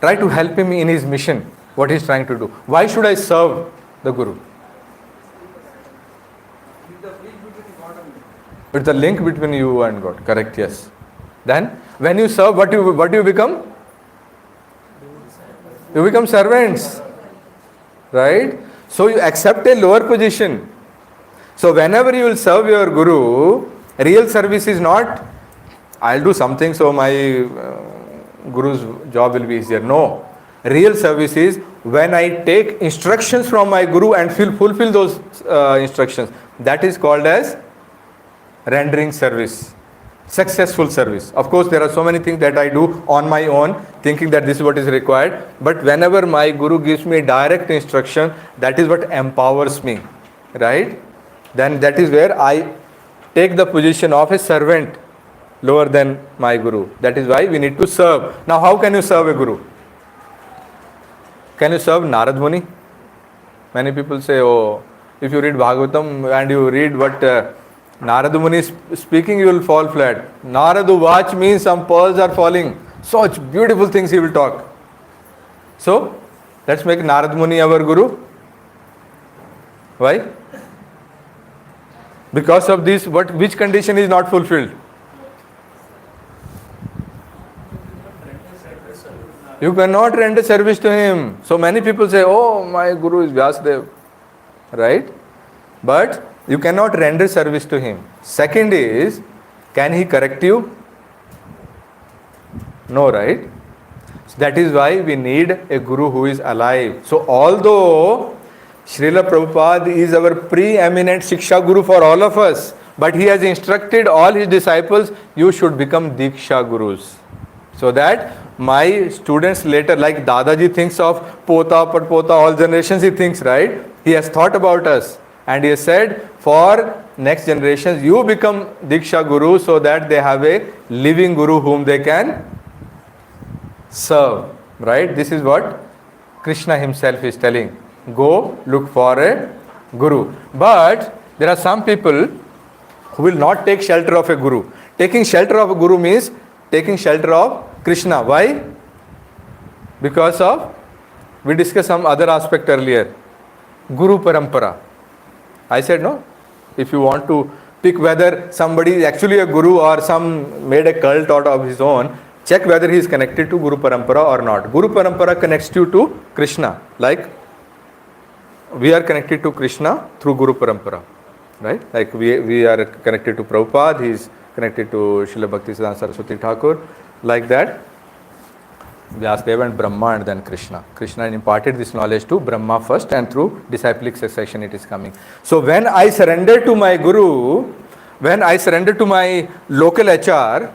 Try to help him in his mission, what he's trying to do. Why should I serve the guru? It's the link between you and God. Correct, yes. Then, when you serve, what do you become? You become servants. Right? So you accept a lower position. So whenever you will serve your guru, real service is not, I'll do something so my guru's job will be easier. No. Real service is when I take instructions from my guru and fulfill those instructions. That is called as rendering service, successful service. Of course, there are so many things that I do on my own, thinking that this is what is required. But whenever my guru gives me direct instruction, that is what empowers me, right? Then that is where I take the position of a servant lower than my guru. That is why we need to serve. Now, how can you serve a guru? Can you serve Narad Muni? Many people say, oh, if you read Bhagavatam and you read what Narada Muni is speaking, you will fall flat. Naradu watch means some pearls are falling. Such beautiful things he will talk. So, let's make Narada Muni our guru. Why? Because of this, which condition is not fulfilled? You cannot render service to him. So many people say, oh, my guru is Vyasadev. Right? But you cannot render service to him. Second is, can he correct you? No, right? So that is why we need a guru who is alive. So although Srila Prabhupada is our preeminent Shiksha Guru for all of us, but he has instructed all his disciples, you should become Diksha Gurus. So that my students later, like Dadaji thinks of Pota, Patpota, all generations he thinks, right? He has thought about us. And he has said, for next generations, you become Diksha Guru so that they have a living Guru whom they can serve. Right? This is what Krishna himself is telling. Go look for a Guru. But there are some people who will not take shelter of a Guru. Taking shelter of a Guru means taking shelter of Krishna. Why? Because of, we discussed some other aspect earlier. Guru parampara. I said no. If you want to pick whether somebody is actually a guru or some made a cult out of his own, check whether he is connected to Guru parampara or not. Guru parampara connects you to Krishna. Like we are connected to Krishna through Guru parampara. Right? Like we are connected to Prabhupada, he is connected to Srila Bhaktisiddhanta Saraswati Thakur. Like that, Vyasadeva and Brahma and then Krishna. Krishna imparted this knowledge to Brahma first and through disciplic succession it is coming. So when I surrender to my Guru, when I surrender to my local HR,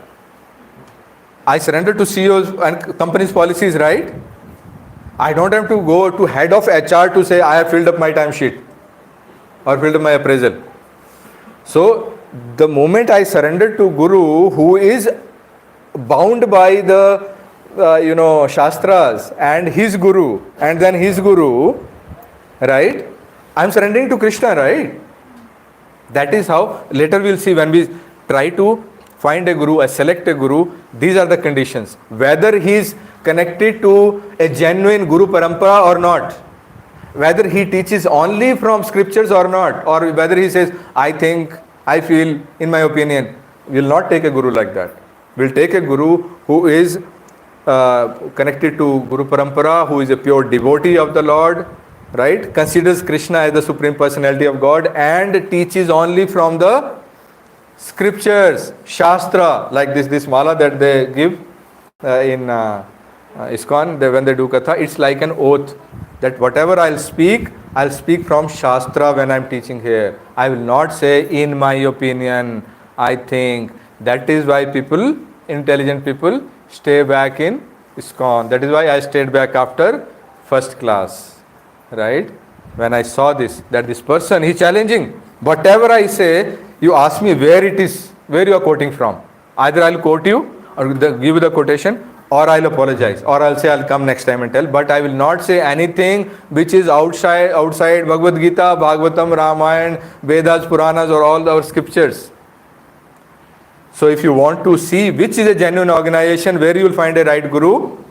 I surrender to CEOs and companies' policies, right? I don't have to go to head of HR to say I have filled up my timesheet or filled up my appraisal. So the moment I surrender to Guru, who is bound by the Shastras and his Guru and then his Guru, right? I'm surrendering to Krishna, right? That is how, later we'll see when we try to find a Guru, select a Guru, these are the conditions. Whether he is connected to a genuine Guru parampara or not. Whether he teaches only from scriptures or not. Or whether he says, I think, I feel, in my opinion. We'll not take a Guru like that. We'll take a Guru who is connected to Guru parampara, who is a pure devotee of the Lord, right? Considers Krishna as the Supreme Personality of God and teaches only from the scriptures, Shastra, like this mala that they give in ISKCON, when they do Katha, it's like an oath that whatever I'll speak from Shastra when I'm teaching here. I will not say, in my opinion, I think. That is why people, intelligent people, stay back in ISKCON. That is why I stayed back after first class, right? When I saw this, that this person, he's challenging. Whatever I say, you ask me where it is, where you are quoting from. Either I'll quote you or give you the quotation, or I'll apologize, or I'll say I'll come next time and tell. But I will not say anything which is outside Bhagavad Gita, Bhagavatam, Ramayana, Vedas, Puranas, or all our scriptures. So if you want to see which is a genuine organization, where you will find a right Guru,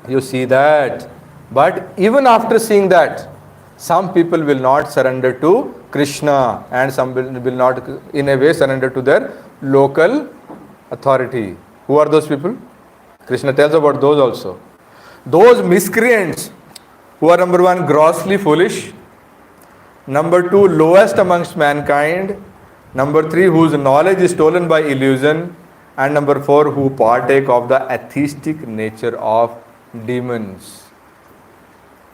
you see that. But even after seeing that, some people will not surrender to Krishna and some will not in a way surrender to their local authority. Who are those people? Krishna tells about those also. Those miscreants who are, number one, grossly foolish. Number two, lowest amongst mankind. Number three, whose knowledge is stolen by illusion. And number four, who partake of the atheistic nature of demons.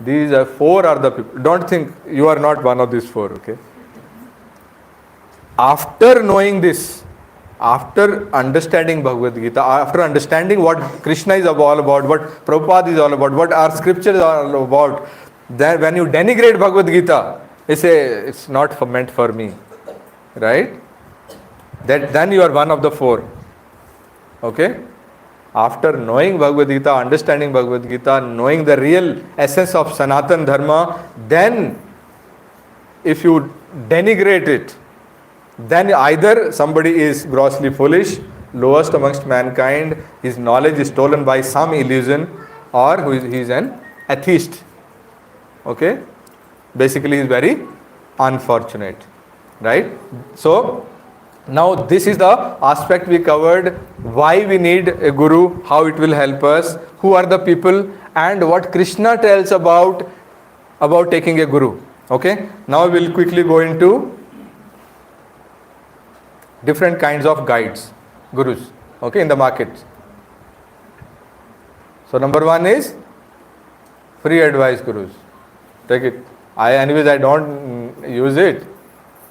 These are four are the people. Don't think you are not one of these four, okay? After knowing this, after understanding Bhagavad Gita, after understanding what Krishna is all about, what Prabhupada is all about, what our scriptures are all about, then when you denigrate Bhagavad Gita, you say, it's not meant for me, right? Then you are one of the four, okay? After knowing Bhagavad Gita, understanding Bhagavad Gita, knowing the real essence of Sanatan Dharma, then if you denigrate it, then either somebody is grossly foolish, lowest amongst mankind, his knowledge is stolen by some illusion, or he is an atheist. Okay? Basically, he is very unfortunate. Right? So, now this is the aspect we covered, why we need a Guru, how it will help us, who are the people, and what Krishna tells about taking a Guru. Okay? Now we will quickly go into different kinds of guides, Gurus, okay, in the market. So number one is free advice Gurus. Take it. Anyways, I don't use it.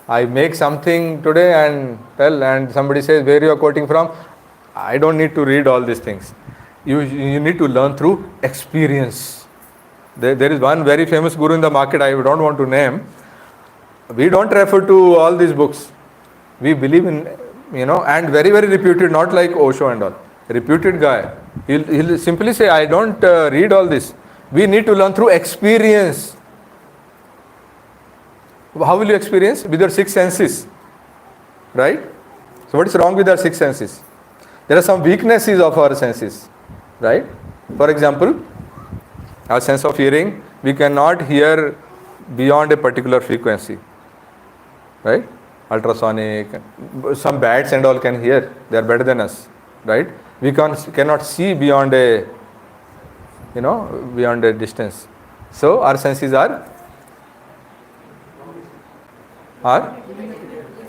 I make something today and tell, and somebody says, where you are quoting from? I don't need to read all these things. You need to learn through experience. There is one very famous Guru in the market, I don't want to name. We don't refer to all these books. We believe in, and very, very reputed, not like Osho and all. Reputed guy. He'll simply say, I don't read all this. We need to learn through experience. How will you experience? With your six senses. Right? So what is wrong with our six senses? There are some weaknesses of our senses. Right? For example, our sense of hearing, we cannot hear beyond a particular frequency. Right? Ultrasonic, some bats and all can hear, they are better than us, right? We cannot see beyond a distance. So our senses are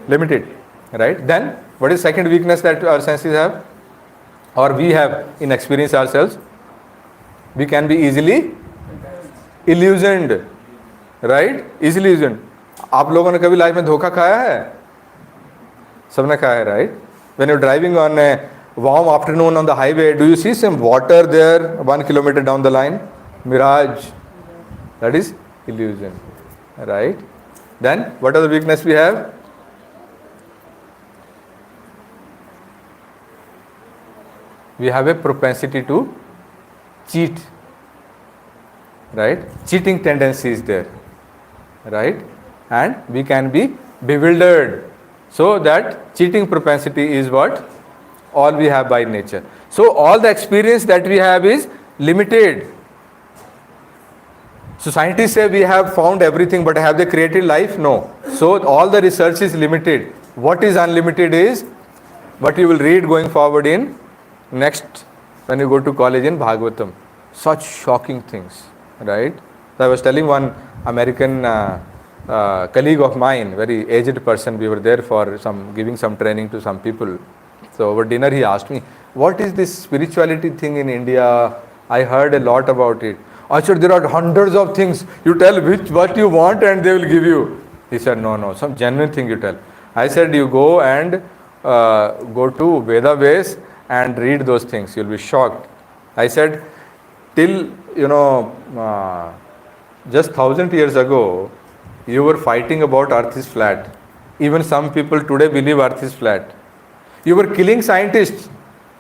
limited, right? Then what is second weakness that our senses have, or we have in experience ourselves? We can be easily illusioned, right? Easily illusioned. आप लोगों ने कभी life में धोखा खाया है? सबने खाया है, right? When you're driving on a warm afternoon on the highway, do you see some water there 1 kilometer down the line? Mirage, That is illusion. Right? Then, what other weakness we have? We have a propensity to cheat. Right? Cheating tendency is there. Right? And we can be bewildered. So that cheating propensity is what? All we have by nature. So all the experience that we have is limited. So scientists say we have found everything, but have they created life? No. So all the research is limited. What is unlimited is what you will read going forward in next when you go to college in Bhagavatam. Such shocking things, right? So I was telling one American colleague of mine, very aged person, we were there for giving some training to some people. So over dinner he asked me, what is this spirituality thing in India? I heard a lot about it. I said, there are hundreds of things. You tell what you want and they will give you. He said, no, some genuine thing you tell. I said, you go and go to Veda base and read those things. You'll be shocked. I said, till, just 1,000 years ago, you were fighting about earth is flat. Even some people today believe earth is flat. You were killing scientists,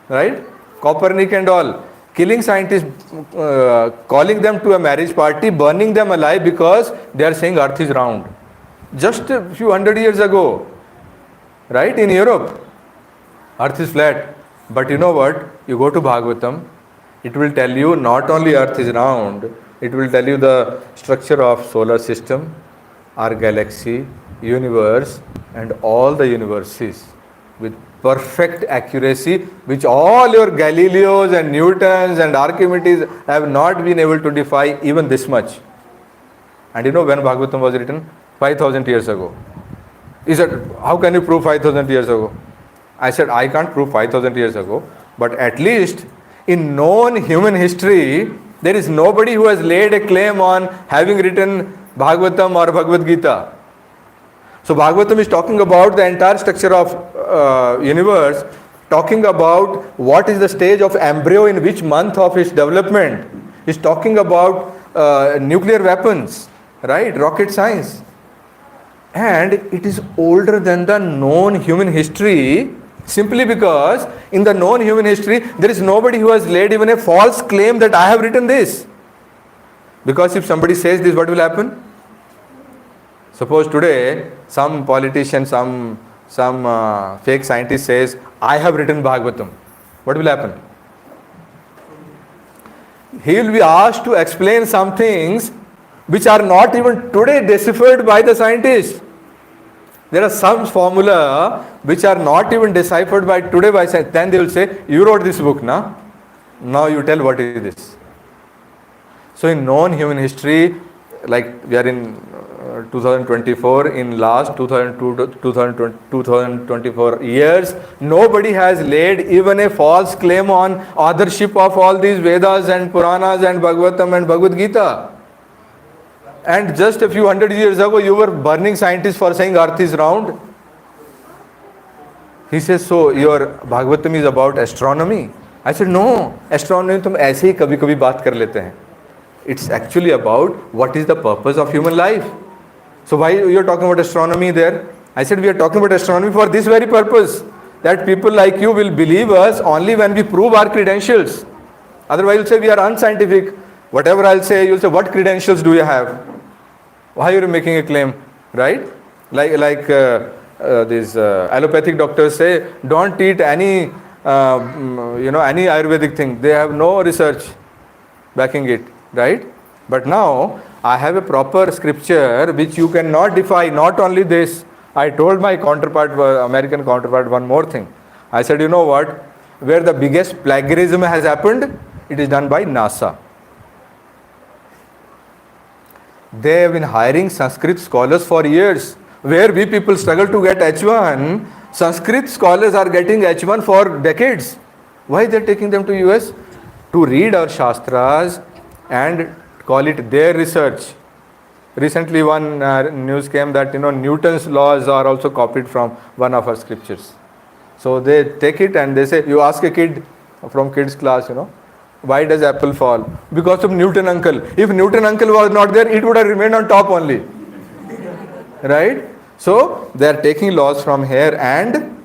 right? Copernic and all. Killing scientists, calling them to a marriage party, burning them alive because they are saying earth is round. Just a few hundred years ago, right? In Europe, earth is flat. But you know what? You go to Bhagavatam, it will tell you not only earth is round, it will tell you the structure of solar system, our galaxy, universe, and all the universes with perfect accuracy, which all your Galileos and Newtons and Archimedes have not been able to defy even this much. And you know when Bhagavatam was written? 5,000 years ago. He said, how can you prove 5,000 years ago? I said, I can't prove 5,000 years ago, but at least in known human history, there is nobody who has laid a claim on having written Bhagavatam or Bhagavad Gita. So Bhagavatam is talking about the entire structure of universe, talking about what is the stage of embryo in which month of its development. Is talking about nuclear weapons, right? Rocket science. And it is older than the known human history, simply because in the known human history, there is nobody who has laid even a false claim that I have written this. Because if somebody says this, what will happen? Suppose today, some politician, some fake scientist says, I have written Bhagavatam. What will happen? He will be asked to explain some things which are not even today deciphered by the scientists. There are some formula which are not even deciphered by today by science. Then they will say, you wrote this book, na? Now you tell what is this. So in known human history, like we are in 2024, in last 2024 years, nobody has laid even a false claim on authorship of all these Vedas and Puranas and Bhagavatam and Bhagavad Gita. And just a few hundred years ago, you were burning scientists for saying earth is round. He says, so your Bhagavatam is about astronomy? I said, no, astronomy tum aise hi kabhi kabhi baat kar lete hain. It's actually about what is the purpose of human life. So why you are talking about astronomy there? I said, we are talking about astronomy for this very purpose, that people like you will believe us only when we prove our credentials. Otherwise you'll say we are unscientific. Whatever I'll say, you'll say, what credentials do you have? Why are you making a claim, right? Like these allopathic doctors say, don't eat any any Ayurvedic thing. They have no research backing it, right? But now I have a proper scripture which you cannot defy. Not only this, I told my American counterpart, one more thing. I said, you know what? Where the biggest plagiarism has happened, it is done by NASA. They have been hiring Sanskrit scholars for years. Where we people struggle to get H1, Sanskrit scholars are getting H1 for decades. Why they are taking them to US? To read our Shastras and call it their research. Recently one news came that Newton's laws are also copied from one of our scriptures. So they take it and they say, you ask a kid from kids class, Why does apple fall? Because of Newton uncle. If Newton uncle was not there, it would have remained on top only. Right? So they are taking laws from here and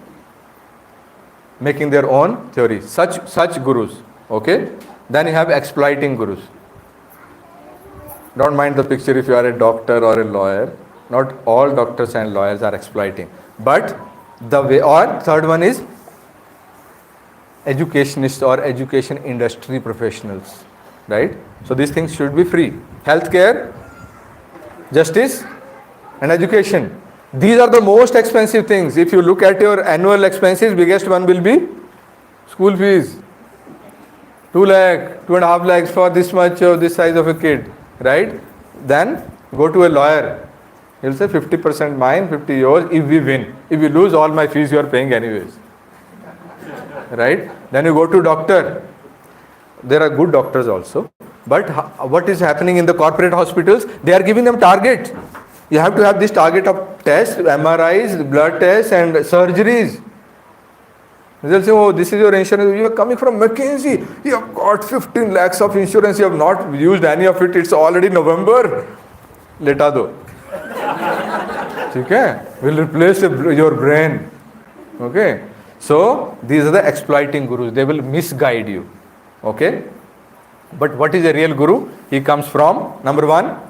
making their own theory. Such gurus. Okay? Then you have exploiting gurus. Don't mind the picture if you are a doctor or a lawyer. Not all doctors and lawyers are exploiting. But the way, or third one is educationists or education industry professionals. Right? So these things should be free. Healthcare, justice, and education. These are the most expensive things. If you look at your annual expenses, biggest one will be school fees. 2 lakh, 2.5 lakhs for this much of this size of a kid. Right? Then go to a lawyer. He'll say 50% mine, 50 yours if we win. If we lose, all my fees you are paying anyways. Right? Then you go to doctor. There are good doctors also. But what is happening in the corporate hospitals? They are giving them target. You have to have this target of tests, MRIs, blood tests and surgeries. They'll say, oh, this is your insurance. You are coming from McKinsey. You have got 15 lakhs of insurance. You have not used any of it. It's already November. Leta do. Okay? We'll replace your brain. Okay? So, these are the exploiting gurus. They will misguide you. Okay? But what is a real guru? He comes from, number one,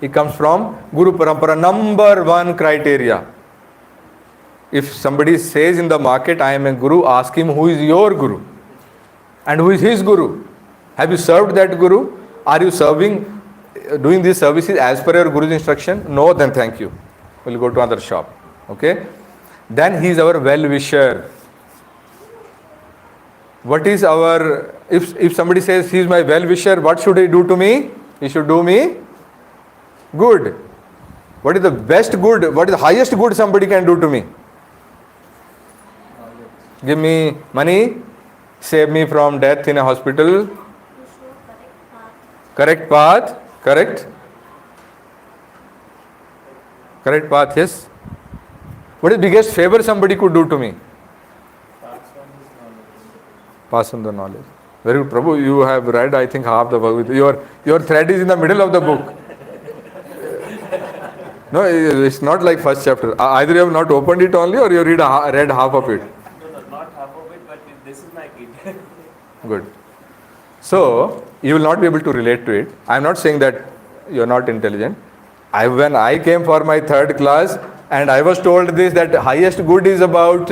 he comes from Guru Parampara. Number one criteria. If somebody says in the market, I am a guru, ask him who is your guru and who is his guru. Have you served that guru? Are you doing these services as per your guru's instruction? No, then thank you. We'll go to another shop. Okay? Then he is our well-wisher. What is our, if somebody says he is my well-wisher, what should he do to me? He should do me good. What is the best good? What is the highest good somebody can do to me? Give me money, save me from death in a hospital. Correct path, correct? Correct path, yes. What is the biggest favor somebody could do to me? Pass on the knowledge. Very good, Prabhu. You have read, I think, half the Bhagavad Gita. Your thread is in the middle of the book. No, it's not like first chapter. Either you have not opened it only or you read half of it. No, not half of it, but this is my kid. Good. So, you will not be able to relate to it. I am not saying that you are not intelligent. When I came for my third class and I was told this, that highest good is about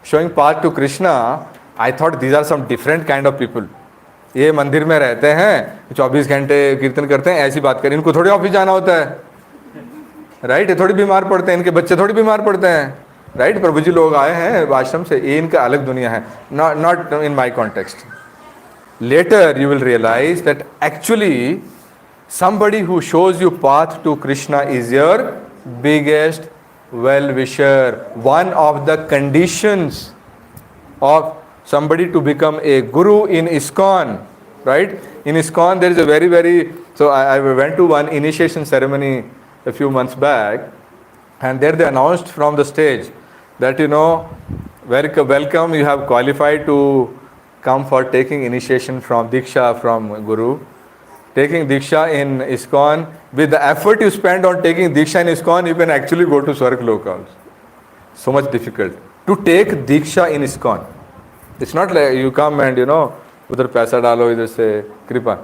showing path to Krishna, I thought these are some different kind of people. ये मंदिर में रहते हैं 24 घंटे कीर्तन करते हैं ऐसी बात करें इनको थोड़ी ऑफिस जाना होता है राइट ये थोड़ी बीमार पड़ते हैं इनके बच्चे थोड़ी बीमार पड़ते हैं राइट प्रभु जी लोग आए हैं आश्रम से ये इनका अलग दुनिया है not in my context later you will realize that actually somebody who shows you path to Krishna is your biggest well-wisher. One of the conditions of somebody to become a guru in ISKCON, right? In ISKCON there is a very, so I went to one initiation ceremony a few months back and there they announced from the stage that welcome, you have qualified to come for taking initiation from Diksha from Guru. Taking Diksha in ISKCON, with the effort you spend on taking Diksha in ISKCON, you can actually go to Swargaloka also. So much difficult. To take Diksha in ISKCON. It's not like you come and udhar paisa dalo, idhar se kripa.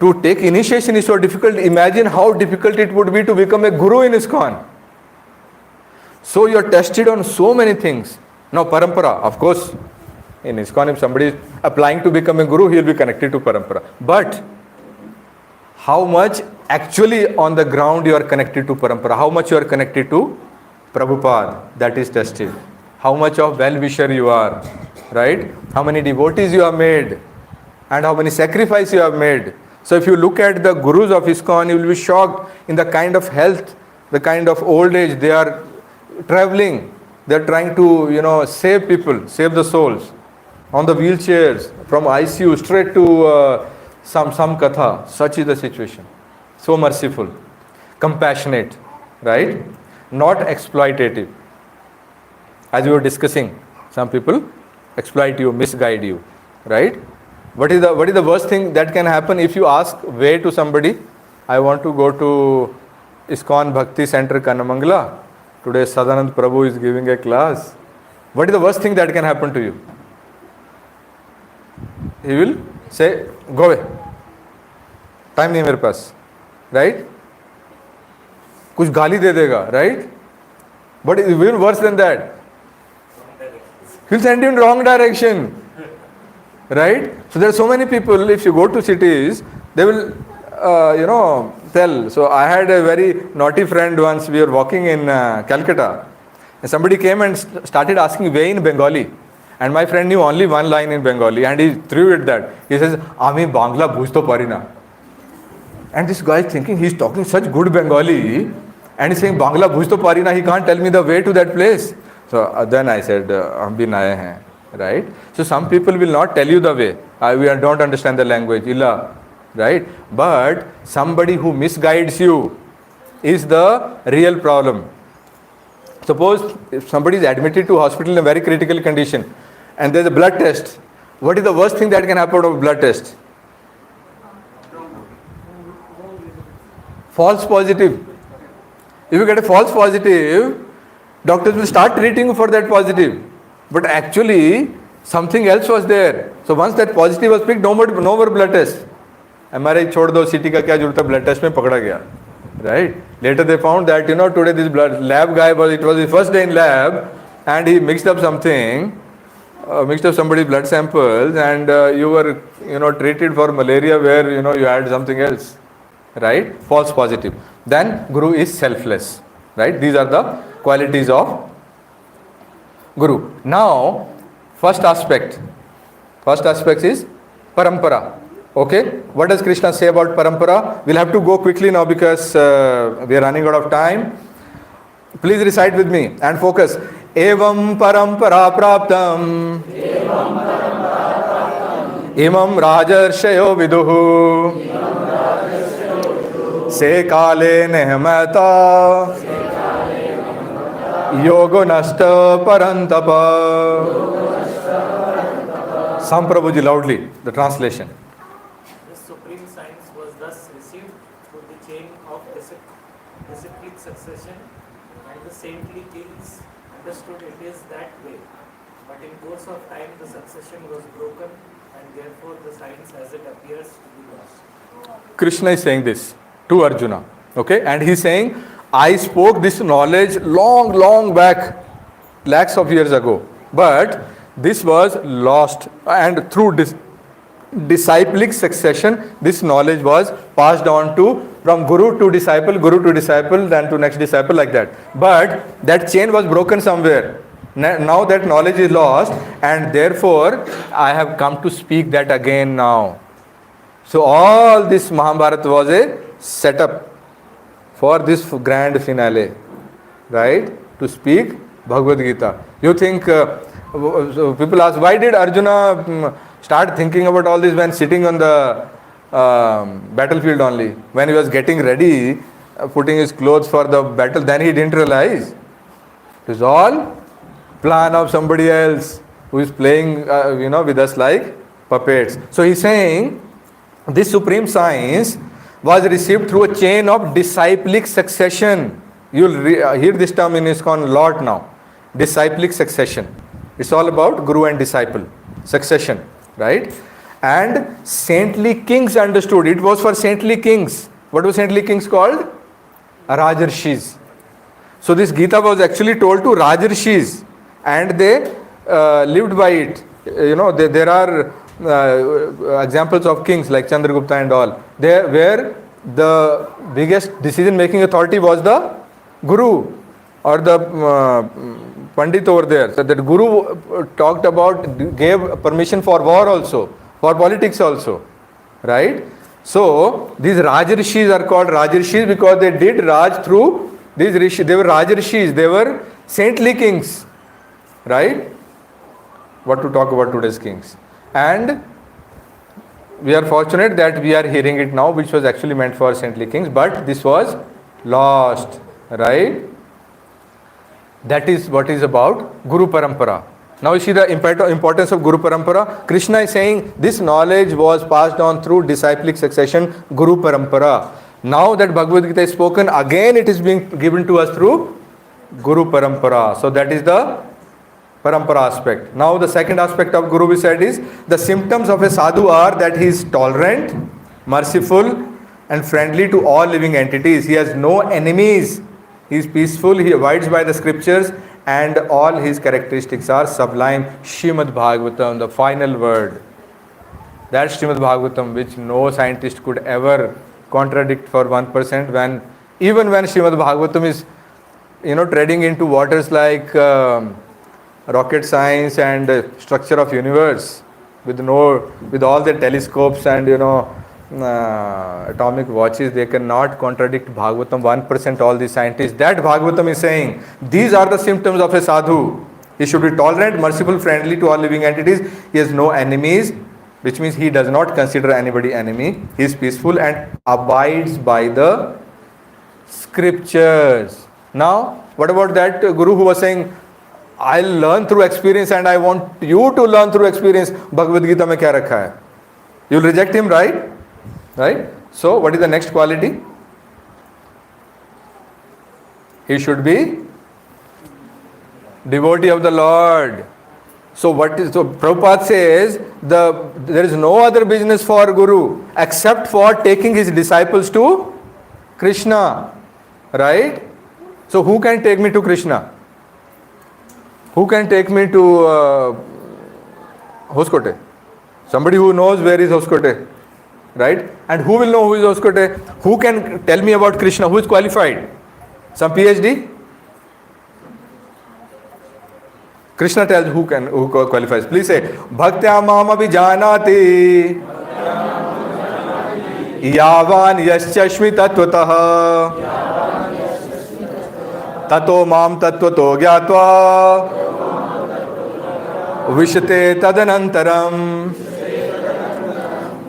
To take initiation is so difficult. Imagine how difficult it would be to become a guru in ISKCON. So you are tested on so many things. Now parampara, of course, in ISKCON, if somebody is applying to become a guru, he will be connected to parampara. But how much actually on the ground you are connected to parampara? How much you are connected to Prabhupada? That is tested. How much of well-wisher you are, right? How many devotees you have made, and how many sacrifices you have made. So if you look at the gurus of ISKCON, you will be shocked in the kind of health, the kind of old age they are traveling. They are trying to, save people, save the souls. On the wheelchairs, from ICU straight to some katha. Such is the situation. So merciful, compassionate, right? Not exploitative. As we were discussing, some people exploit you, misguide you, right? What is the worst thing that can happen if you ask way to somebody? I want to go to ISKCON Bhakti Center Kanamangala. Today Sadananda Prabhu is giving a class. What is the worst thing that can happen to you? He will say, go away. Time नहीं मेरे पास. Right? कुछ गाली दे देगा. Right? But it's even worse than that. He'll send you in wrong direction. Right? So there are so many people, if you go to cities, they will, tell. So I had a very naughty friend once. We were walking in Calcutta. And somebody came and started asking way in Bengali. And my friend knew only one line in Bengali. And he threw it that. He says, Ami Bangla bujhto parina. And this guy is thinking he's talking such good Bengali. And he's saying, Bangla bujhto parina. He can't tell me the way to that place. So then I said, hum bhi naye hain. Right? So some people will not tell you the way. We don't understand the language. Illa. Right? But somebody who misguides you is the real problem. Suppose if somebody is admitted to hospital in a very critical condition and there's a blood test. What is the worst thing that can happen of a blood test? False positive. If you get a false positive, doctors will start treating you for that positive. But actually, something else was there. So once that positive was picked, no more blood test. MRI छोड़ दो, CT का क्या जरूरत है, blood test में पकड़ा गया. Right? Later they found that, today this blood lab guy it was his first day in lab and he mixed up something, mixed up somebody's blood samples and you were, treated for malaria where, you had something else. Right? False positive. Then Guru is selfless. Right? These are the qualities of Guru. Now, first aspect is parampara. Okay, what does Krishna say about parampara? We'll have to go quickly now because we are running out of time. Please recite with me and focus. Evam parampara praptam imam rajarshayo viduhu se kale nehmata yogo nashta parantapa. Sam Prabhuji loudly, the translation. Supreme science was thus received through the chain of disciplic succession, and the saintly kings understood it is that way. But in course of time, the succession was broken, and therefore the science as it appears to be lost. Krishna is saying this to Arjuna. Okay, and he's saying, I spoke this knowledge long back, lakhs of years ago, but this was lost, and through disciplic succession, this knowledge was passed on from guru to disciple, then to next disciple, like that. But that chain was broken somewhere. Now that knowledge is lost, and therefore I have come to speak that again now. So all this Mahabharata was a setup for this grand finale, right? To speak Bhagavad Gita. You think, so people ask, why did Arjuna start thinking about all this when sitting on the battlefield only? When he was getting ready, putting his clothes for the battle, then he didn't realize. It was all plan of somebody else who is playing, with us like puppets. So he's saying, this supreme science was received through a chain of disciplic succession. You'll hear this term in ISKCON a lot now. Disciplic succession. It's all about guru and disciple. Succession. Right? And saintly kings understood. It was for saintly kings. What was saintly kings called? Rajarshis. So this Gita was actually told to Rajarshis. And they lived by it. There are examples of kings like Chandragupta and all. Where the biggest decision-making authority was the guru or the Pandit over there. So that guru talked about, gave permission for war also, for politics also, right? So these Rajarshis are called Rajarshis because they did Raj through these Rishis. They were Rajarshis, they were saintly kings, right? What to talk about today's kings. And we are fortunate that we are hearing it now, which was actually meant for saintly kings, but this was lost, right? That is what is about Guru Parampara. Now you see the importance of Guru Parampara. Krishna is saying this knowledge was passed on through disciplic succession, Guru Parampara. Now that Bhagavad Gita is spoken, again it is being given to us through Guru Parampara. So that is the Parampara aspect. Now the second aspect of Guru we said is the symptoms of a sadhu are that he is tolerant, merciful and friendly to all living entities. He has no enemies. He is peaceful. He abides by the scriptures and all his characteristics are sublime. Srimad Bhagavatam, the final word. That Srimad Bhagavatam which no scientist could ever contradict for 1% when even when Srimad Bhagavatam is treading into waters like rocket science and structure of universe with all the telescopes and atomic watches, they cannot contradict Bhagavatam 1%, all the scientists. That Bhagavatam is saying these are the symptoms of a sadhu. He should be tolerant, merciful, friendly to all living entities. He has no enemies, which means he does not consider anybody enemy. He is peaceful and abides by the scriptures. Now, what about that Guru who was saying, I'll learn through experience and I want you to learn through experience. Bhagavad Gita mein kya rakha hai? You'll reject him, right? Right? So, what is the next quality? He should be devotee of the Lord. So Prabhupada says there is no other business for Guru except for taking his disciples to Krishna. Right? So who can take me to Krishna? Who can take me to Hoskote? Somebody who knows where is Hoskote. Right? And who will know who is Hoskote? Who can tell me about Krishna? Who is qualified? Some PhD? Krishna tells who qualifies. Please say, Bhaktya mam abhijanati yavan yaschashmi tatvatah tato mam tatvato gyatva vishate tadanantaram.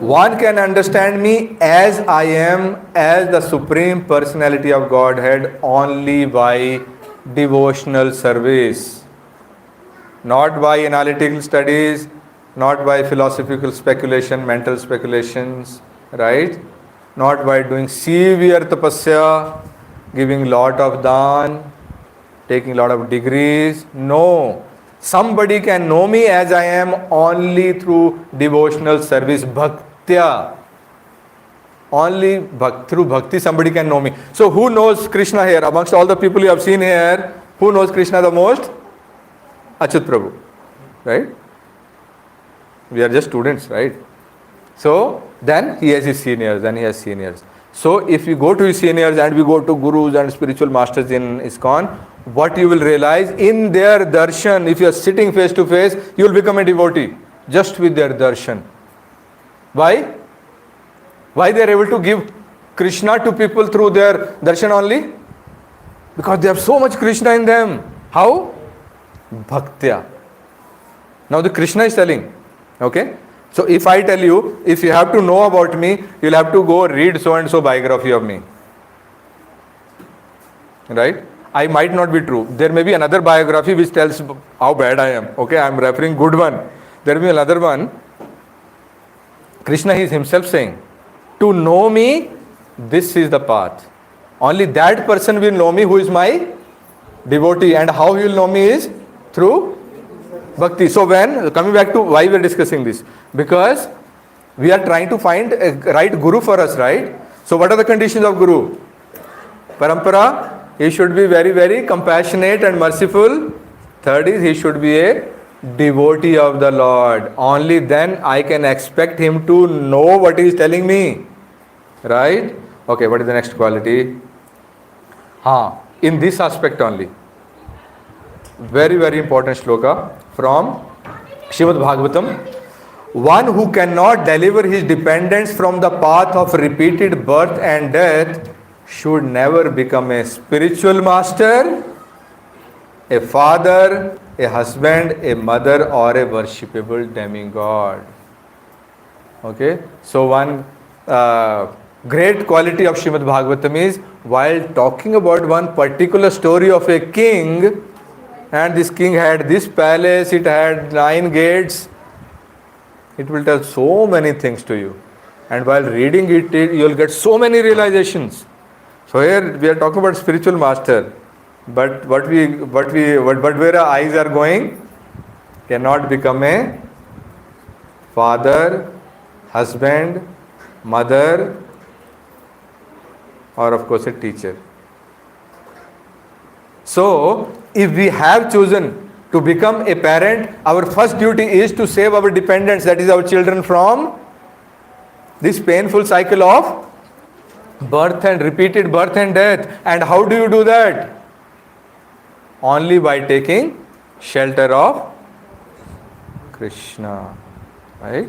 One can understand me as I am, as the Supreme Personality of Godhead, only by devotional service. Not by analytical studies, not by philosophical speculation, mental speculations, right? Not by doing severe tapasya, giving lot of dhan, taking lot of degrees. No. Somebody can know me as I am only through devotional service, bhaktya. Only through bhakti somebody can know me. So who knows Krishna here? Amongst all the people you have seen here, who knows Krishna the most? Achyut Prabhu, right? We are just students, right? So then he has his seniors, So if we go to his seniors and we go to gurus and spiritual masters in ISKCON, what you will realize in their darshan, if you are sitting face to face, you will become a devotee just with their darshan. Why? Why they are able to give Krishna to people through their darshan only? Because they have so much Krishna in them. How? Bhaktya. Now the Krishna is telling, okay? So if I tell you, if you have to know about me, you will have to go read so and so biography of me. Right? I might not be true. There may be another biography which tells how bad I am. Okay, I am referring good one. There may be another one. Krishna is himself saying, to know me, this is the path. Only that person will know me who is my devotee. And how he will know me is through bhakti. So when, coming back to why we are discussing this, because we are trying to find a right guru for us, right? So what are the conditions of guru? Parampara, he should be very, very compassionate and merciful. Third is he should be a devotee of the Lord. Only then I can expect him to know what he is telling me. Right? Okay, what is the next quality? In this aspect only. Very, very important shloka from Srimad Bhagavatam. One who cannot deliver his dependents from the path of repeated birth and death should never become a spiritual master, a father, a husband, a mother, or a worshipable demigod. Okay? So one great quality of Srimad Bhagavatam is, while talking about one particular story of a king, and this king had this palace, it had 9 gates. It will tell so many things to you. And while reading it, you will get so many realizations. So here we are talking about spiritual master. But where our eyes are going, cannot become a father, husband, mother, or of course a teacher. So, if we have chosen to become a parent, our first duty is to save our dependents, that is our children, from this painful cycle of birth and repeated birth and death. And how do you do that? Only by taking shelter of Krishna. Right?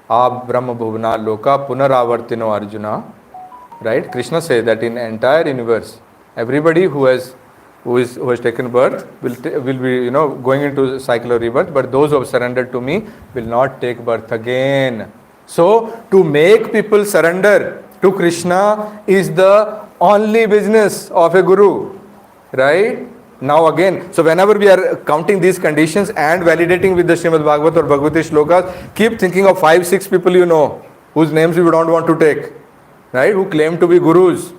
Brahma bhuvana loka punaravartino Arjuna. Right? Krishna says that in entire universe, everybody who has taken birth will be going into cycle of rebirth, but those who have surrendered to me will not take birth again. So to make people surrender to Krishna is the only business of a guru. Right? Now again, so whenever we are counting these conditions and validating with the Srimad Bhagavad or Bhagavati shlokas, keep thinking of 5-6 people you know, whose names you don't want to take, right? Who claim to be gurus.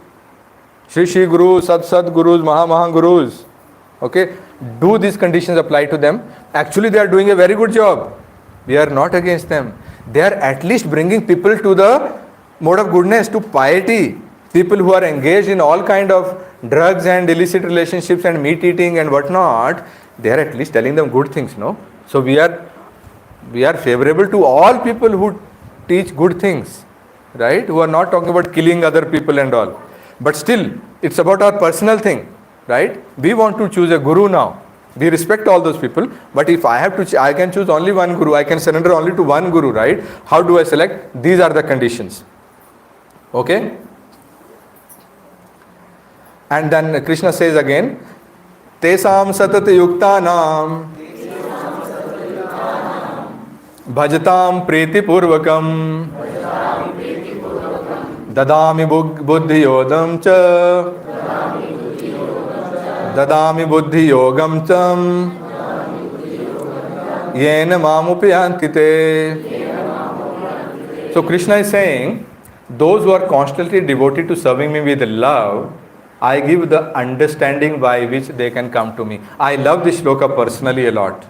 Shri Gurus, Sat Gurus, Maha Gurus. Okay? Do these conditions apply to them? Actually, they are doing a very good job. We are not against them. They are at least bringing people to the mode of goodness, to piety. People who are engaged in all kind of drugs and illicit relationships and meat eating and whatnot, they are at least telling them good things, no? So we are favorable to all people who teach good things, right? Who are not talking about killing other people and all. But still, it's about our personal thing, right? We want to choose a guru now. We respect all those people, but if I have to, I can choose only one guru. I can surrender only to one guru, right? How do I select? These are the conditions. Okay? And then Krishna says again, Tesam satat yuktanam bhajatam priti purvakam dadami buddhi yodam cha dadami buddhi yogam cham yena mamupyantite. So Krishna is saying, those who are constantly devoted to serving me with love, I give the understanding by which they can come to me. I love this shloka personally a lot,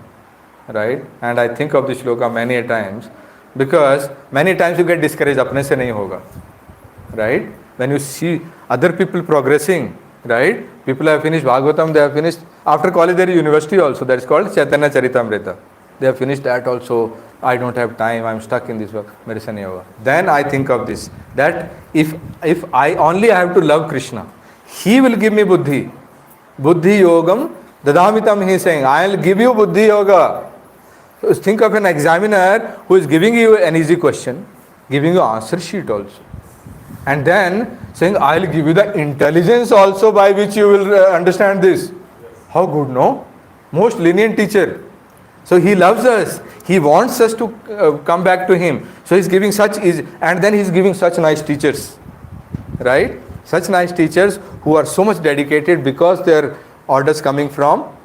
right? And I think of this shloka many a times, because many times you get discouraged, apne se nahi hoga, right? When you see other people progressing, right? People have finished Bhagavatam, they have finished, after college there is university also, that is called Chaitanya Charitamrita. They have finished that also. I don't have time, I am stuck in this work. Mere se nahi hoga. Then I think of this, that if I only have to love Krishna, He will give me buddhi. Buddhi yogam dadamitam, he is saying, I will give you buddhi yoga. So think of an examiner who is giving you an easy question, giving you answer sheet also. And then saying, I will give you the intelligence also by which you will understand this. How good, no? Most lenient teacher. So he loves us. He wants us to come back to him. So he's giving such easy, and then he's giving such nice teachers. Right? Such nice teachers who are so much dedicated because their orders coming from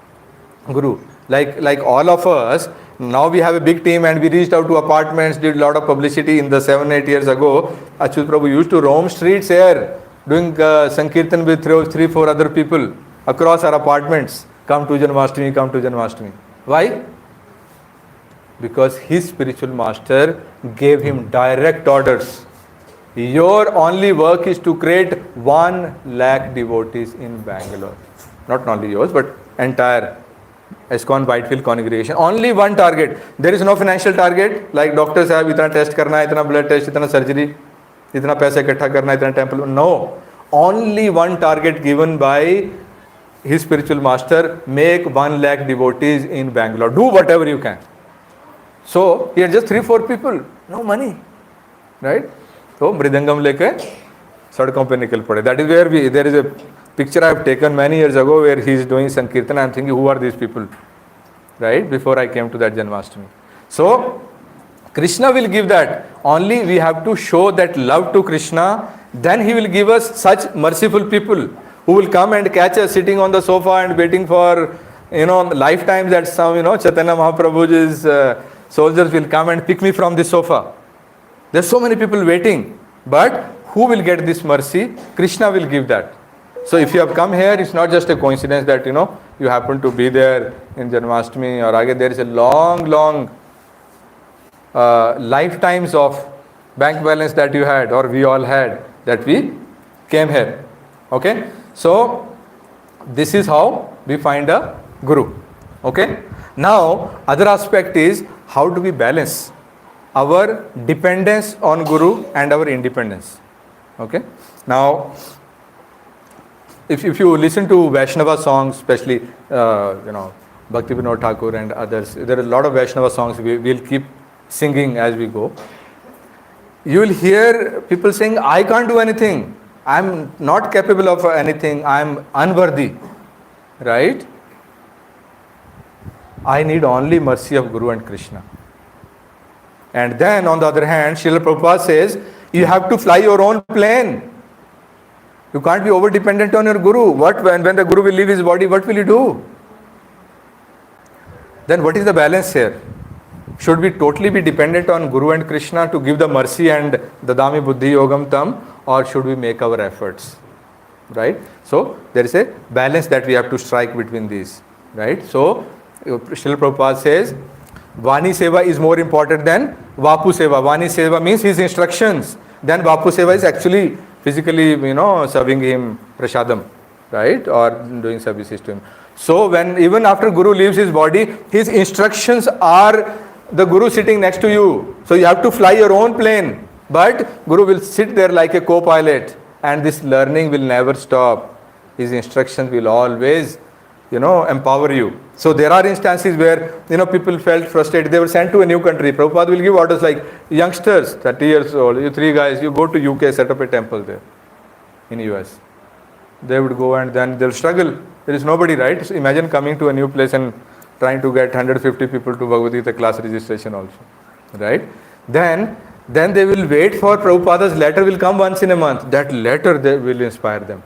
Guru. Like all of us, now we have a big team and we reached out to apartments, did a lot of publicity in the 7-8 years ago. Achyut Prabhu used to roam streets here, doing Sankirtan with 3-4 other people across our apartments. Come to Janmashtami, come to Janmashtami. Why? Because his spiritual master gave him direct orders. Your only work is to create 1 lakh devotees in Bangalore. Not only yours, but entire ISKCON Whitefield congregation. Only one target. There is no financial target, like doctors have, itna test karna hai, itna blood test, itna surgery, itna paisa ikatha karna hai, itna temple. No. Only one target given by his spiritual master, make 1 lakh devotees in Bangalore. Do whatever you can. So, he had just 3-4 people. No money. Right? So, mridangam leke sadkon pe nikal pade. That is where there is a picture I have taken many years ago where he is doing Sankirtan. I am thinking, who are these people? Right? Before I came to that Janmashtami. So, Krishna will give that. Only we have to show that love to Krishna. Then he will give us such merciful people who will come and catch us sitting on the sofa and waiting for, lifetimes that some, Chaitanya Mahaprabhuji's soldiers will come and pick me from the sofa. There's so many people waiting. But who will get this mercy? Krishna will give that. So if you have come here, it's not just a coincidence that, you happen to be there in Janmashtami or again. There is a long lifetimes of bank balance that you had or we all had that we came here. Okay? So this is how we find a Guru. Okay? Now, other aspect is how do we balance our dependence on Guru and our independence. Okay? Now, if you listen to Vaishnava songs, especially, Bhakti Vinod Thakur and others, there are a lot of Vaishnava songs we'll keep singing as we go. You will hear people saying, I can't do anything. I'm not capable of anything. I'm unworthy. Right? I need only mercy of Guru and Krishna. And then on the other hand, Srila Prabhupada says, you have to fly your own plane. You can't be over dependent on your Guru. When the Guru will leave his body, what will you do? Then what is the balance here? Should we totally be dependent on Guru and Krishna to give the mercy and Dadami Buddhi Yogam Tam, or should we make our efforts? Right? So there is a balance that we have to strike between these. Right? So Srila Prabhupada says, Vani Seva is more important than Vapu Seva. Vani Seva means his instructions. Then Vapu Seva is actually physically, serving him prasadam, right? Or doing services to him. So even after Guru leaves his body, his instructions are the Guru sitting next to you. So you have to fly your own plane. But Guru will sit there like a co-pilot. And this learning will never stop. His instructions will always, empower you. So there are instances where, people felt frustrated. They were sent to a new country. Prabhupada will give orders like, youngsters, 30 years old, you 3 guys, you go to UK, set up a temple there in US. They would go and then they'll struggle. There is nobody, right? So imagine coming to a new place and trying to get 150 people to Bhagavad Gita class registration also. Right? Then they will wait for Prabhupada's letter will come once in a month. That letter they will inspire them.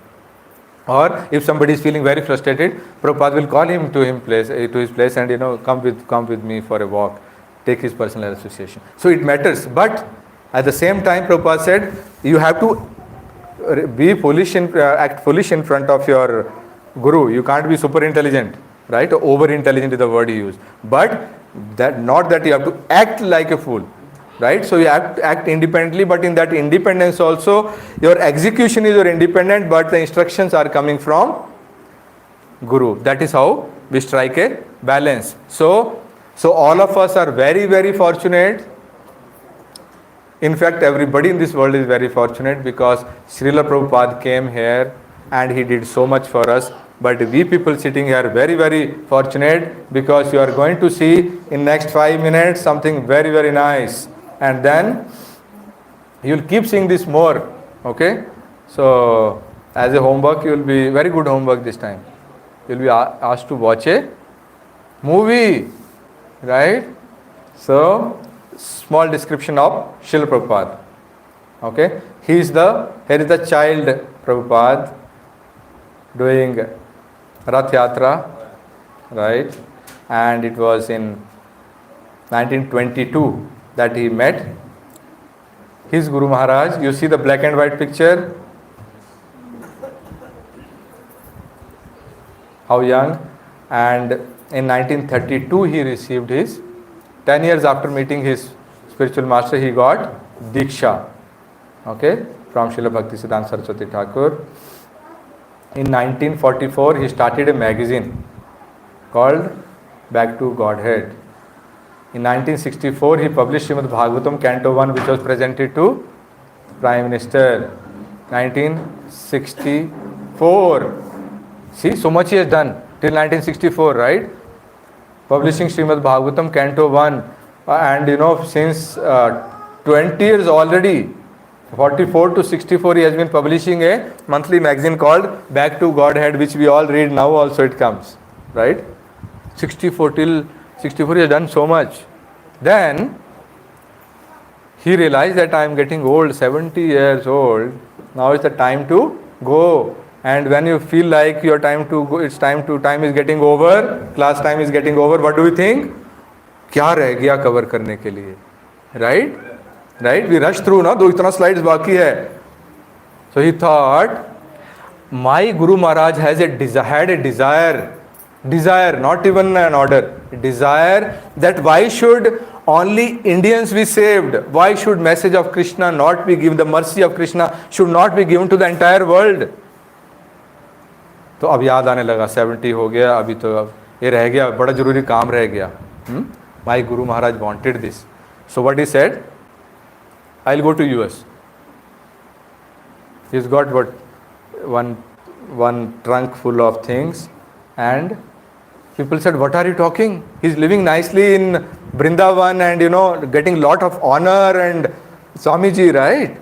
Or if somebody is feeling very frustrated, Prabhupada will call him to his place and come with me for a walk, take his personal association. So it matters. But at the same time, Prabhupada said, you have to be foolish act foolish in front of your Guru. You can't be super intelligent, right? Over intelligent is the word he used. But not that you have to act like a fool. Right? So you have to act independently, but in that independence also, your execution is your independent, but the instructions are coming from Guru. That is how we strike a balance. So all of us are very, very fortunate. In fact, everybody in this world is very fortunate because Srila Prabhupada came here and he did so much for us. But we people sitting here are very, very fortunate because you are going to see in next 5 minutes something very, very nice. And then you will keep seeing this more. Okay? So as a homework, you will be very good homework this time. You will be asked to watch a movie. Right? So small description of Srila Prabhupada. Okay? Here is the child Prabhupada doing Rath Yatra. Right? And it was in 1922 that he met his Guru Maharaj. You see the black and white picture? How young? And in 1932 he received his, 10 years after meeting his spiritual master, he got Diksha. Okay? From Srila Bhakti Sadananda Saciputra Thakur. In 1944 he started a magazine called Back to Godhead. In 1964, he published Srimad Bhagavatam Canto 1, which was presented to Prime Minister. 1964. See, so much he has done till 1964, right? Publishing Srimad Bhagavatam Canto 1. And since 20 years already, 44 to 64, he has been publishing a monthly magazine called Back to Godhead, which we all read now also it comes. Right? 64 till 64, he has done so much. Then he realized that I am getting old, 70 years old. Now is the time to go And when you feel like your time to go, time is getting over, class time is getting over, what do you think? क्या रह गया cover करने के लिए? Right? Right? We rush through, ना, दो इतना slides बाकी है. So he thought, my Guru Maharaj had a desire, not even an order, desire that why should only Indians be saved? Why should message of Krishna not be given? The mercy of Krishna should not be given to the entire world. तो अब याद आने लगा 70 हो गया, अभी तो अब ये रह गया, बड़ा जरूरी काम रह गया. My Guru Maharaj wanted this. So what he said, I'll go to US. He's got what, one trunk full of things, and people said, what are you talking? He's living nicely in Brindavan and getting lot of honor and Swamiji, right?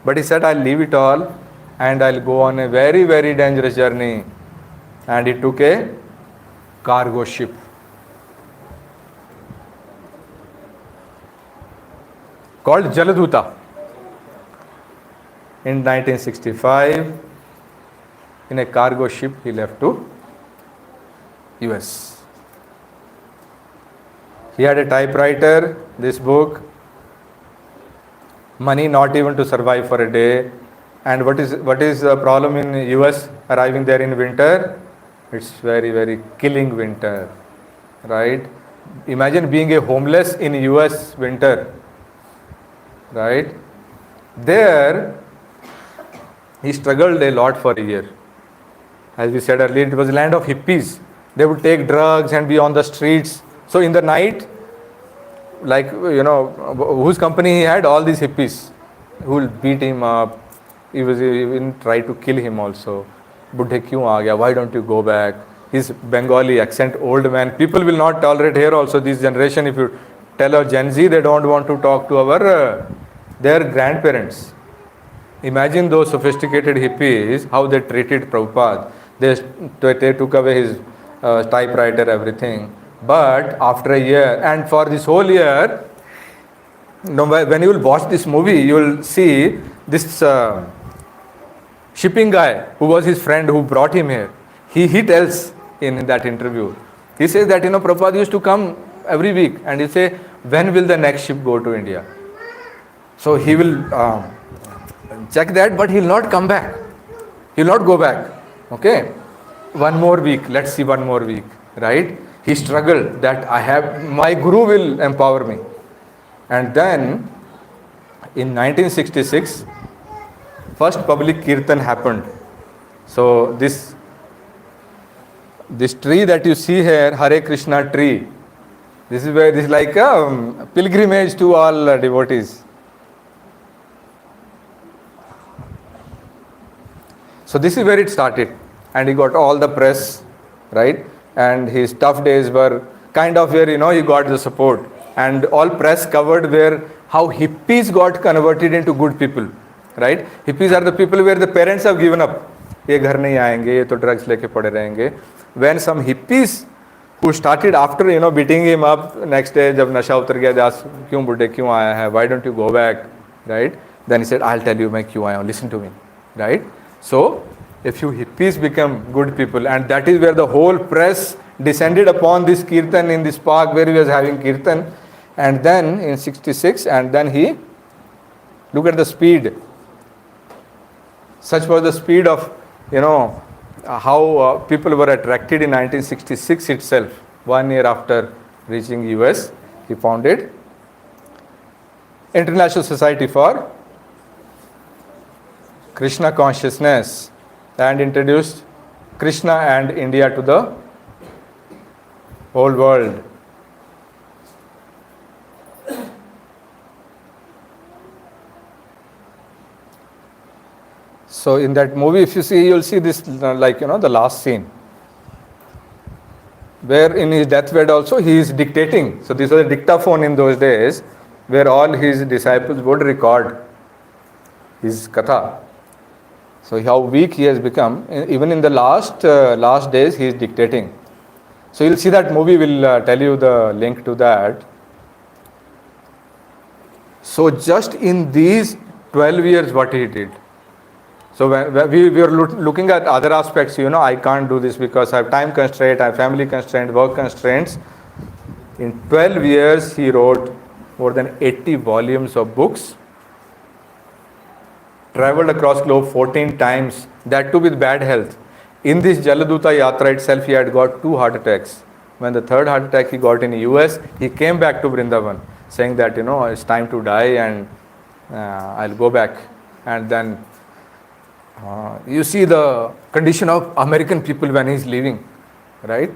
But he said, I'll leave it all and I'll go on a very, very dangerous journey. And he took a cargo ship. Called Jaladuta. In 1965, in a cargo ship, he left to US. He had a typewriter, this book, money not even to survive for a day. And what is the problem in US arriving there in winter? It's very, very killing winter, right? Imagine being a homeless in US winter, right? There, he struggled a lot for a year. As we said earlier, it was a land of hippies. They would take drugs and be on the streets. So in the night, like, whose company he had? All these hippies who will beat him up. He was even tried to kill him also. Buddhe kyun aa gaya? Why don't you go back? His Bengali accent, old man. People will not tolerate here also, this generation. If you tell a Gen Z, they don't want to talk to their grandparents. Imagine those sophisticated hippies, how they treated Prabhupada. They took away his typewriter, everything. But after a year, and for this whole year, when you will watch this movie, you will see this shipping guy who was his friend who brought him here. He tells in that interview, he says that Prabhupada used to come every week and he say, when will the next ship go to India? So he will check that, but he will not come back. He will not go back. Okay, one more week. Let's see, one more week, right? He struggled that my Guru will empower me. And then in 1966, first public kirtan happened. So this tree that you see here, Hare Krishna tree, this is like a pilgrimage to all devotees. So this is where it started, and he got all the press, right? And his tough days were kind of where he got the support, and all press covered where how hippies got converted into good people, right? Hippies are the people where the parents have given up. ये घर नहीं आएंगे, ये तो drugs लेके पड़े रहेंगे. When some hippies who started after beating him up next day, जब नशा उतर गया, they asked, क्यों बुड्ढे क्यों आया है? Why don't you go back, right? Then he said, I'll tell you मैं क्यों आया हूँ. Listen to me, right? So, a few hippies become good people, and that is where the whole press descended upon this kirtan in this park where he was having kirtan. And then in 66, and then he, look at the speed. Such was the speed of, how people were attracted in 1966 itself. 1 year after reaching US, he founded International Society for Krishna Consciousness and introduced Krishna and India to the whole world. So in that movie, if you see, you'll see this the last scene, where in his deathbed also he is dictating. So this was a dictaphone in those days, where all his disciples would record his katha. So how weak he has become, even in the last days he is dictating. So you'll see that movie, will tell you the link to that. So just in these 12 years what he did. So when we were looking at other aspects, I can't do this because I have time constraint, I have family constraint, work constraints. In 12 years, he wrote more than 80 volumes of books, traveled across globe 14 times, that too with bad health. In this Jaladuta Yatra itself, he had got 2 heart attacks. When the third heart attack he got in the US, he came back to Vrindavan saying that, it's time to die and I'll go back. And then you see the condition of American people when he's leaving, right?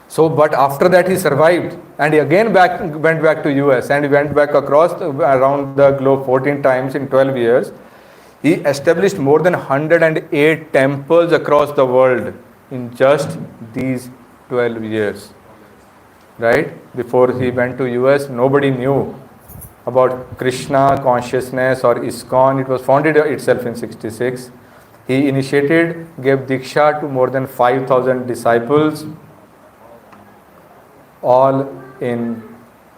So, but after that he survived and he again went back to US and he went back around the globe 14 times in 12 years. He established more than 108 temples across the world in just these 12 years, right? Before he went to US, nobody knew about Krishna consciousness or ISKCON. It was founded itself in 66. He gave Diksha to more than 5,000 disciples, all in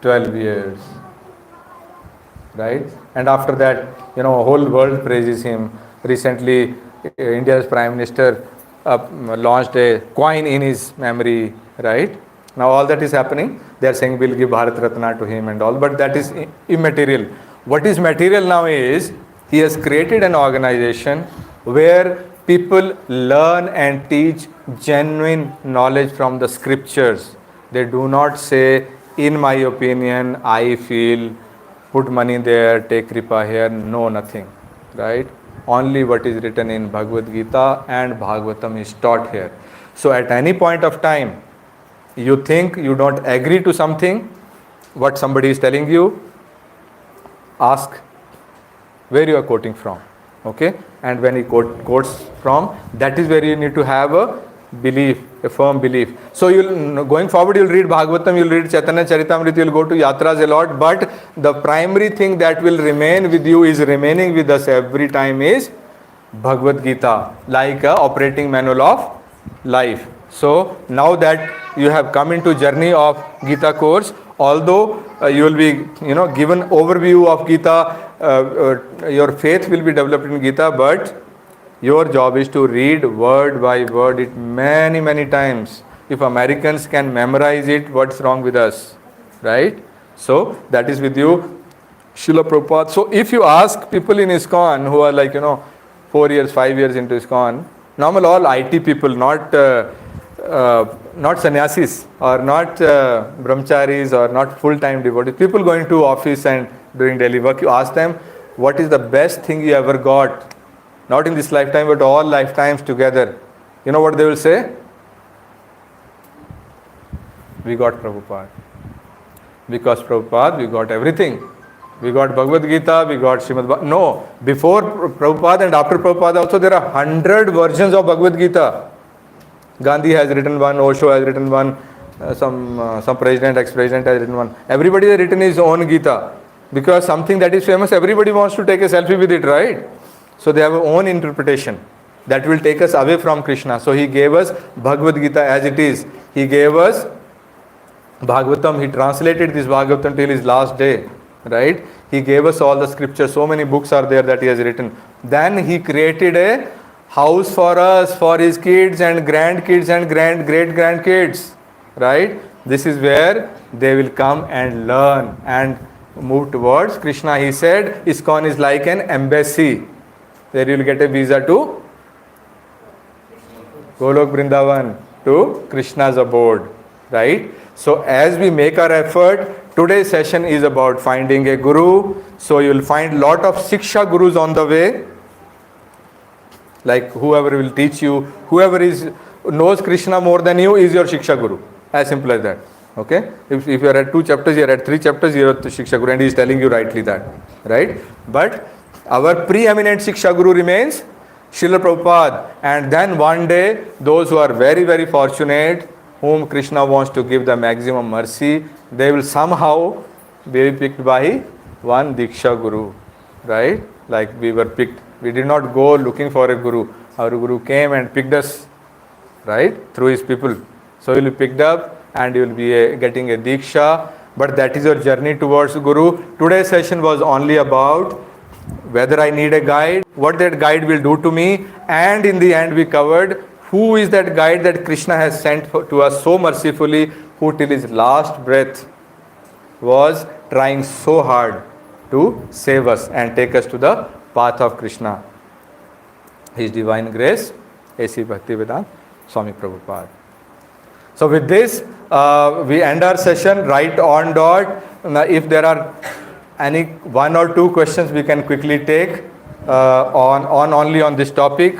12 years, right? And after that, whole world praises him. Recently, India's Prime Minister launched a coin in his memory, right? Now all that is happening. They are saying we'll give Bharat Ratna to him and all, but that is immaterial. What is material now is he has created an organization where people learn and teach genuine knowledge from the scriptures. They do not say, in my opinion, I feel, put money there, take kripa here. No, nothing, right? Only what is written in Bhagavad Gita and Bhagavatam is taught here. So at any point of time, you think you don't agree to something, what somebody is telling you, ask where you are quoting from, okay? And when he quotes from, that is where you need to have a belief, a firm belief. So going forward, you'll read Bhagavatam, you'll read Chaitanya Charitamrita, you'll go to yatras a lot, but the primary thing that will remain with you, is remaining with us every time, is Bhagavad Gita, like a operating manual of life. So now that you have come into journey of Gita course, although you will be given overview of Gita, your faith will be developed in Gita, but your job is to read word by word it many times. If Americans can memorize it, what's wrong with us, right? So that is with you, Srila Prabhupada. So if you ask people in ISKCON who are like 4 years, 5 years into ISKCON, normal all IT people, not sannyasis or not brahmacharis or not full-time devotees, people going to office and doing daily work, you ask them, what is the best thing you ever got? Not in this lifetime, but all lifetimes together. You know what they will say? We got Prabhupada. Because Prabhupada, we got everything. We got Bhagavad Gita, we got Srimad Bhagavatam. No, before Prabhupada and after Prabhupada also there are 100 versions of Bhagavad Gita. Gandhi has written one, Osho has written one, some president, ex-president has written one. Everybody has written his own Gita. Because something that is famous, everybody wants to take a selfie with it, right? So they have their own interpretation that will take us away from Krishna. So he gave us Bhagavad Gita as it is. He gave us Bhagavatam. He translated this Bhagavatam till his last day, right? He gave us all the scriptures. So many books are there that he has written. Then he created a house for us, for his kids and grandkids and great-grandkids, right? This is where they will come and learn and move towards Krishna. He said ISKCON is like an embassy. There you will get a visa to Golok Vrindavan, to Krishna's abode, right? So as we make our effort, today's session is about finding a guru. So you will find lot of Siksha gurus on the way. Like whoever will teach you, whoever knows Krishna more than you is your Shiksha guru. As simple as that. Okay? If you are at 2 chapters, you are at 3 chapters, you are the Shiksha guru and he is telling you rightly that. Right? But our preeminent Shiksha guru remains Srila Prabhupada. And then one day, those who are very fortunate, whom Krishna wants to give the maximum mercy, they will somehow be picked by one Diksha guru. Right? Like we were picked. We did not go looking for a guru. Our guru came and picked us, right? Through his people. So you will be picked up and you will be getting a Diksha. But that is your journey towards Guru. Today's session was only about whether I need a guide, what that guide will do to me, and in the end we covered who is that guide that Krishna has sent to us so mercifully, who till his last breath was trying so hard to save us and take us to the path of Krishna. His divine grace, A.C. Bhaktivedanta Swami Prabhupada. So with this, we end our session right on dot. Now, if there are any one or two questions we can quickly take only on this topic.